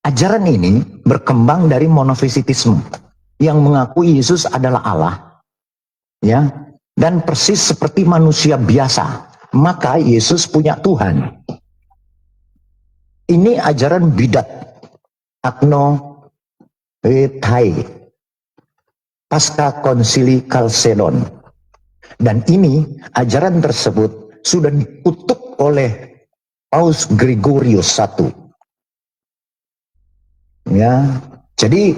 Speaker 8: Ajaran ini berkembang dari monofisitisme yang mengakui Yesus adalah Allah, ya, dan persis seperti manusia biasa, maka Yesus punya Tuhan. Ini ajaran bidat, agnoatai, pasca konsili Kalsedon, dan ini ajaran tersebut sudah dikutuk oleh Paus Gregorius I. Ya, jadi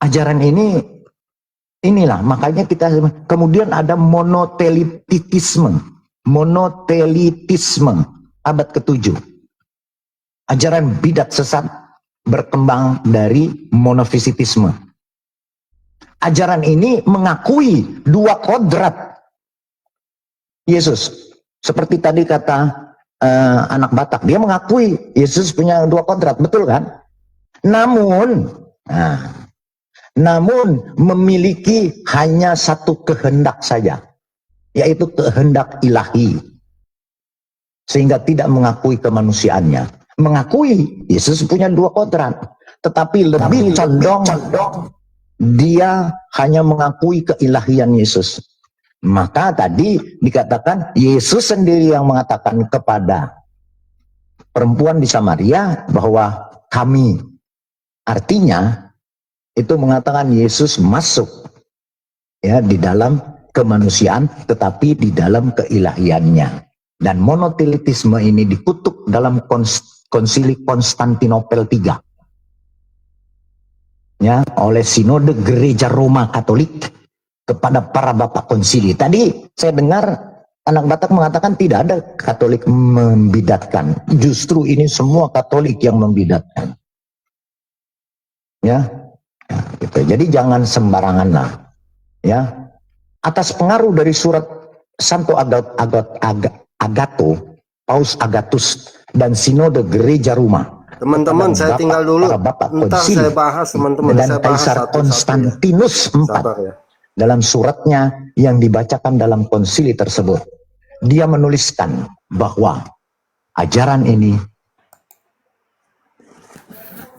Speaker 8: ajaran inilah makanya kita kemudian ada monotelitisme abad ke-7. Ajaran bidat sesat berkembang dari monofisitisme. Ajaran ini mengakui dua kodrat Yesus. Seperti tadi kata anak Batak, dia mengakui Yesus punya dua kodrat, betul kan? Namun memiliki hanya satu kehendak saja, yaitu kehendak ilahi, sehingga tidak mengakui kemanusiaannya. Mengakui Yesus punya dua kodrat, tetapi lebih condong dia hanya mengakui keilahian Yesus. Maka tadi dikatakan Yesus sendiri yang mengatakan kepada perempuan di Samaria bahwa kami, artinya itu mengatakan Yesus masuk ya di dalam kemanusiaan tetapi di dalam keilahiannya. Dan monotelitisme ini dikutuk dalam konsili Konstantinopel III ya oleh sinode gereja Roma Katolik kepada para bapak konsili. Tadi saya dengar anak Batak mengatakan tidak ada Katolik membidatkan, justru ini semua Katolik yang membidatkan. Ya, gitu. Jadi jangan sembarangan lah, ya. Atas pengaruh dari surat Santo Agato, Paus Agatus dan Sinode Gereja Roma.
Speaker 5: Teman-teman, saya tinggal dulu. Ntar saya bahas, teman-teman.
Speaker 8: Dan Kaisar Konstantinus IV
Speaker 5: ya.
Speaker 8: Dalam suratnya yang dibacakan dalam konsili tersebut, dia menuliskan bahwa ajaran ini.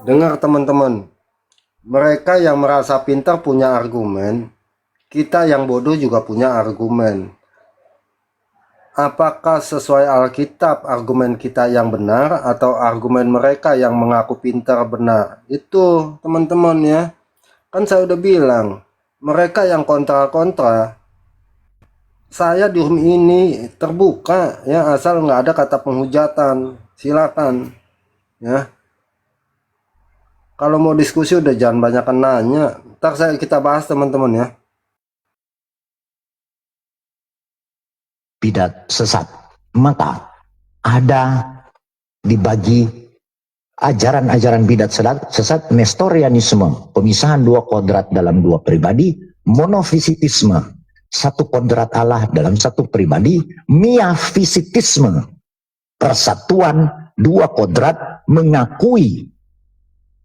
Speaker 5: Dengar teman-teman. Mereka yang merasa pintar punya argumen, kita yang bodoh juga punya argumen. Apakah sesuai Alkitab argumen kita yang benar atau argumen mereka yang mengaku pintar benar? Itu teman-teman ya. Kan saya udah bilang, mereka yang kontra-kontra, saya di room ini terbuka ya, asal nggak ada kata penghujatan, silakan ya. Kalau mau diskusi udah jangan banyak nanya. Ntar kita bahas teman-teman ya.
Speaker 8: Bidat sesat. Maka ada dibagi ajaran-ajaran bidat sesat, Nestorianisme, pemisahan dua kodrat dalam dua pribadi, monofisitisme, satu kodrat Allah dalam satu pribadi, miafisitisme, persatuan dua kodrat mengakui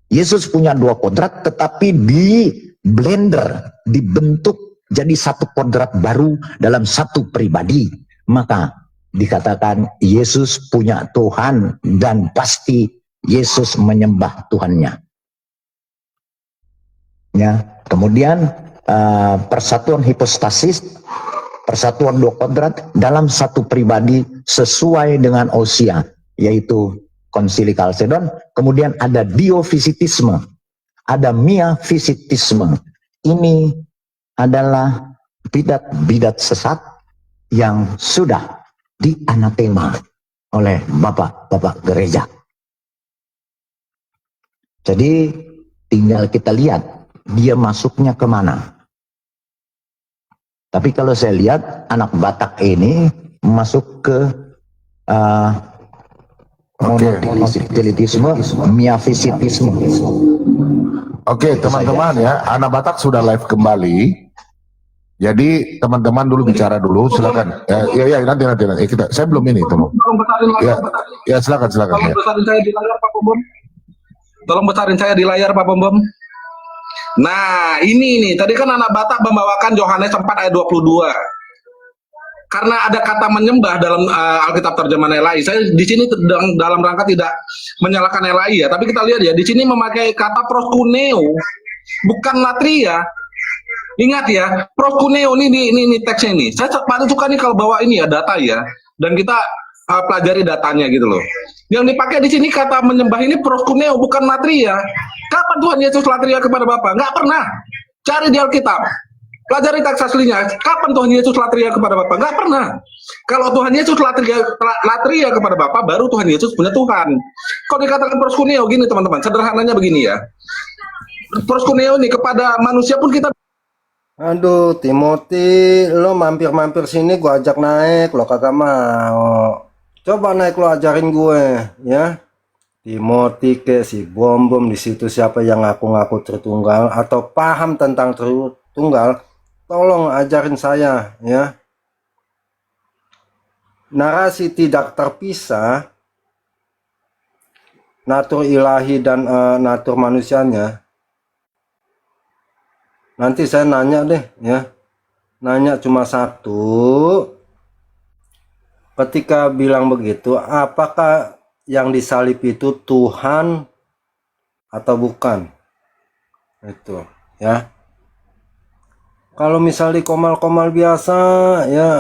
Speaker 8: Yesus punya dua kodrat tetapi di blender, dibentuk jadi satu kodrat baru dalam satu pribadi. Maka dikatakan Yesus punya Tuhan dan pasti Yesus menyembah Tuhannya. Ya, kemudian persatuan hipostasis, persatuan dua kodrat dalam satu pribadi sesuai dengan Osia, yaitu Konsili Kalsedon. Kemudian ada diofisitisme, ada miafisitisme. Ini adalah bidat-bidat sesat yang sudah dianatema oleh bapak-bapak gereja. Jadi tinggal kita lihat dia masuknya kemana. Tapi kalau saya lihat anak Batak ini masuk ke monotelitisme, miafisitisme.
Speaker 1: Oke, teman-teman ya, anak Batak sudah live kembali. Jadi teman-teman dulu bicara dulu, silakan. Ya, nanti. Saya belum ini, teman. Ya, silakan ya.
Speaker 9: Tolong besarin saya di layar, Pak Pembom. Tolong besarin saya di layar, Pak Pembom. Nah, ini nih, tadi kan anak Batak membawakan Yohanes 4 ayat 22. Karena ada kata menyembah dalam Alkitab terjemahan LAI. Saya di sini dalam rangka tidak menyalahkan LAI ya, tapi kita lihat ya, di sini memakai kata proskuneo, bukan latria. Ingat ya, proskuneo ini teksnya ini. Saya paling suka nih kalau bawa ini ya data ya, dan kita pelajari datanya gitu loh. Yang dipakai di sini kata menyembah ini proskuneo, bukan latria. Kapan Tuhan Yesus latria kepada Bapa? Nggak pernah. Cari di Alkitab. Pelajari teks aslinya. Kapan Tuhan Yesus latria kepada Bapa? Nggak pernah. Kalau Tuhan Yesus latria kepada Bapa, baru Tuhan Yesus punya Tuhan. Kalau dikatakan proskuneo gini teman-teman, sederhananya begini ya. Proskuneo ini kepada manusia pun kita.
Speaker 5: Aduh, Timothy, lo mampir-mampir sini gue ajak naik, lo kagak mau. Coba naik lo ajarin gue, ya. Timothy ke si bom di situ siapa yang ngaku-ngaku Tritunggal atau paham tentang Tritunggal, tolong ajarin saya, ya. Narasi tidak terpisah, natur ilahi dan natur manusianya. Nanti saya nanya deh, ya. Nanya cuma satu. Ketika bilang begitu, apakah yang disalib itu Tuhan atau bukan? Itu, ya. Kalau misalnya komal-komal biasa, ya,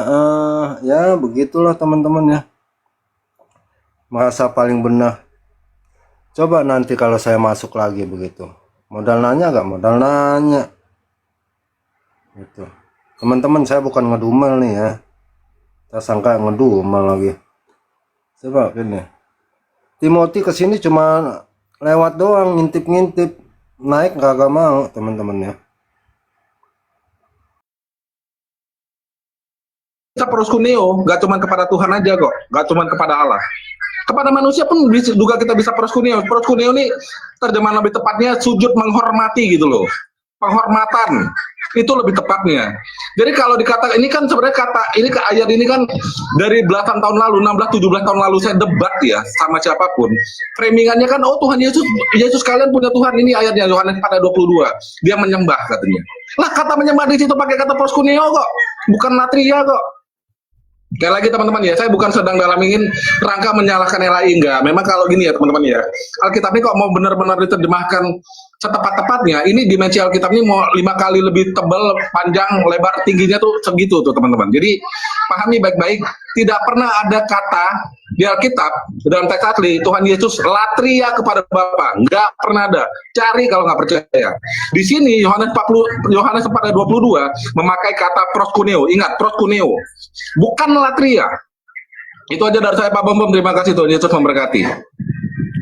Speaker 5: ya begitulah teman-teman ya. Merasa paling benar. Coba nanti kalau saya masuk lagi begitu. Modal nanya gak? Modal nanya. Gitu. Teman-teman, saya bukan ngedumel nih ya. Saya sangka ngedumel lagi. Coba gini. Timothy kesini cuma lewat doang, ngintip-ngintip. Naik gak mau teman-teman ya.
Speaker 9: Kita proskuneo, gak cuma kepada Tuhan aja kok, gak cuma kepada Allah. Kepada manusia pun juga kita bisa proskuneo. Proskuneo ini terjemahan lebih tepatnya sujud menghormati gitu loh. Penghormatan itu lebih tepatnya. Jadi kalau dikatakan ini kan sebenarnya ayat ini kan dari belasan tahun lalu, 16-17 tahun lalu saya debat ya sama siapapun. Framingannya kan Tuhan Yesus kalian punya Tuhan, ini ayatnya Yohanes 4:22. Dia menyembah katanya. Lah kata menyembah di situ pakai kata proskuneo kok, bukan latria kok. Sekali lagi teman-teman ya, saya bukan sedang dalam ingin rangka menyalahkan LAI, enggak. Memang kalau gini ya teman-teman ya, Alkitab ini kok mau benar-benar diterjemahkan setepat-tepatnya, ini dimensi Alkitab ini mau 5 kali lebih tebal, panjang, lebar, tingginya tuh segitu tuh teman-teman. Jadi pahami baik-baik, tidak pernah ada kata di Alkitab dalam teks asli Tuhan Yesus latria kepada Bapa, nggak pernah ada. Cari kalau nggak percaya. Di sini Yohanes 4:22 memakai kata proskuneo. Ingat, proskuneo, bukan latria. Itu aja dari saya Pak Bambam. Terima kasih, Tuhan Yesus memberkati.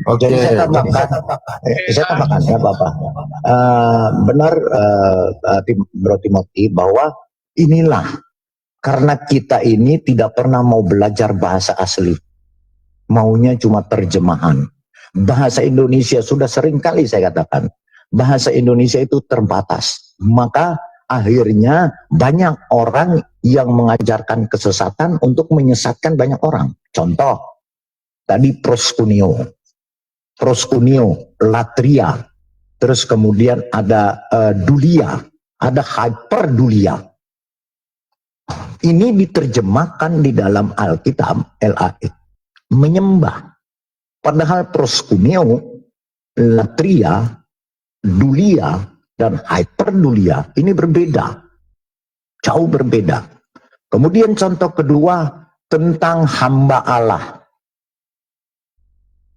Speaker 8: Oke, saya tambahkan ya Bapak. Benar Bro Timothy bahwa inilah karena kita ini tidak pernah mau belajar bahasa asli. Maunya cuma terjemahan. Bahasa Indonesia sudah sering kali saya katakan. Bahasa Indonesia itu terbatas. Maka akhirnya banyak orang yang mengajarkan kesesatan untuk menyesatkan banyak orang. Contoh, tadi proskuneo, latria, terus kemudian ada dulia, ada hyperdulia. Ini diterjemahkan di dalam Alkitab LAI, menyembah. Padahal proskuneo, latria, dulia, dan hyperdulia ini berbeda. Jauh berbeda. Kemudian contoh kedua tentang hamba Allah.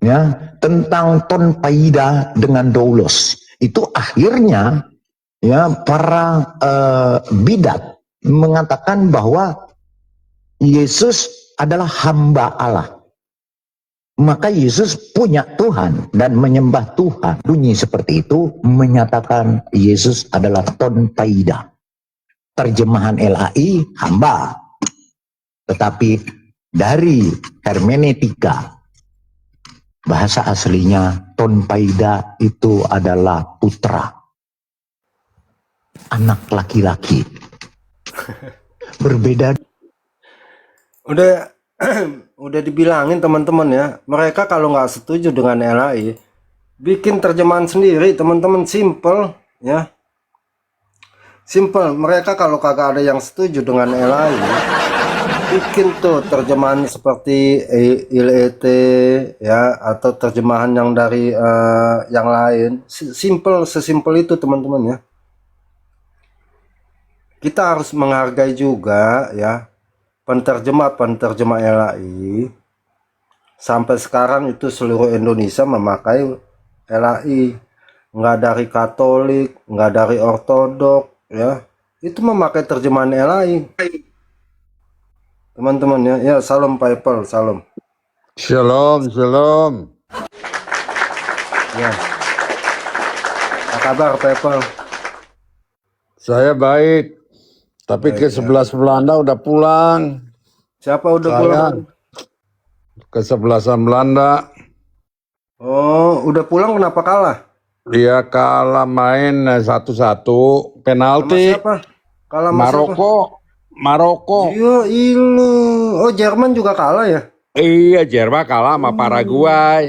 Speaker 8: Ya, tentang ton paida dengan doulos. Itu akhirnya ya para bidat mengatakan bahwa Yesus adalah hamba Allah. Maka Yesus punya Tuhan dan menyembah Tuhan. Bunyi seperti itu menyatakan Yesus adalah ton paida. terjemahan LAI hamba. Tetapi dari hermeneutika bahasa aslinya Tonpaida itu adalah putra, anak laki-laki. Berbeda.
Speaker 5: Udah dibilangin teman-teman ya, mereka kalau nggak setuju dengan LAI, bikin terjemahan sendiri teman-teman, simple ya. Simple, mereka kalau kagak ada yang setuju dengan LAI, bikin tuh terjemahan seperti ILET ya, atau terjemahan yang dari yang lain. Simple, sesimpel itu teman-teman ya. Kita harus menghargai juga ya penterjemah LAI. Sampai sekarang itu seluruh Indonesia memakai LAI, nggak dari Katolik, nggak dari Ortodok ya, itu memakai terjemahan LAI teman-teman ya. Ya, salam Paipel, salam.
Speaker 10: Shalom, shalom.
Speaker 5: Ya, apa kabar Paipel?
Speaker 10: Saya baik, tapi
Speaker 5: Baik,
Speaker 10: ke 11 Belanda udah pulang.
Speaker 5: Siapa udah
Speaker 10: Saya
Speaker 5: pulang?
Speaker 10: ke 11-an Belanda.
Speaker 5: Oh, udah pulang, kenapa kalah?
Speaker 10: Dia kalah main 1-1
Speaker 5: Sama
Speaker 10: penalti.
Speaker 5: siapa? Kalah sama siapa?
Speaker 10: Maroko.
Speaker 5: Iya, ilu. Oh, Jerman juga kalah ya?
Speaker 10: Iya, Jerman kalah sama Paraguay.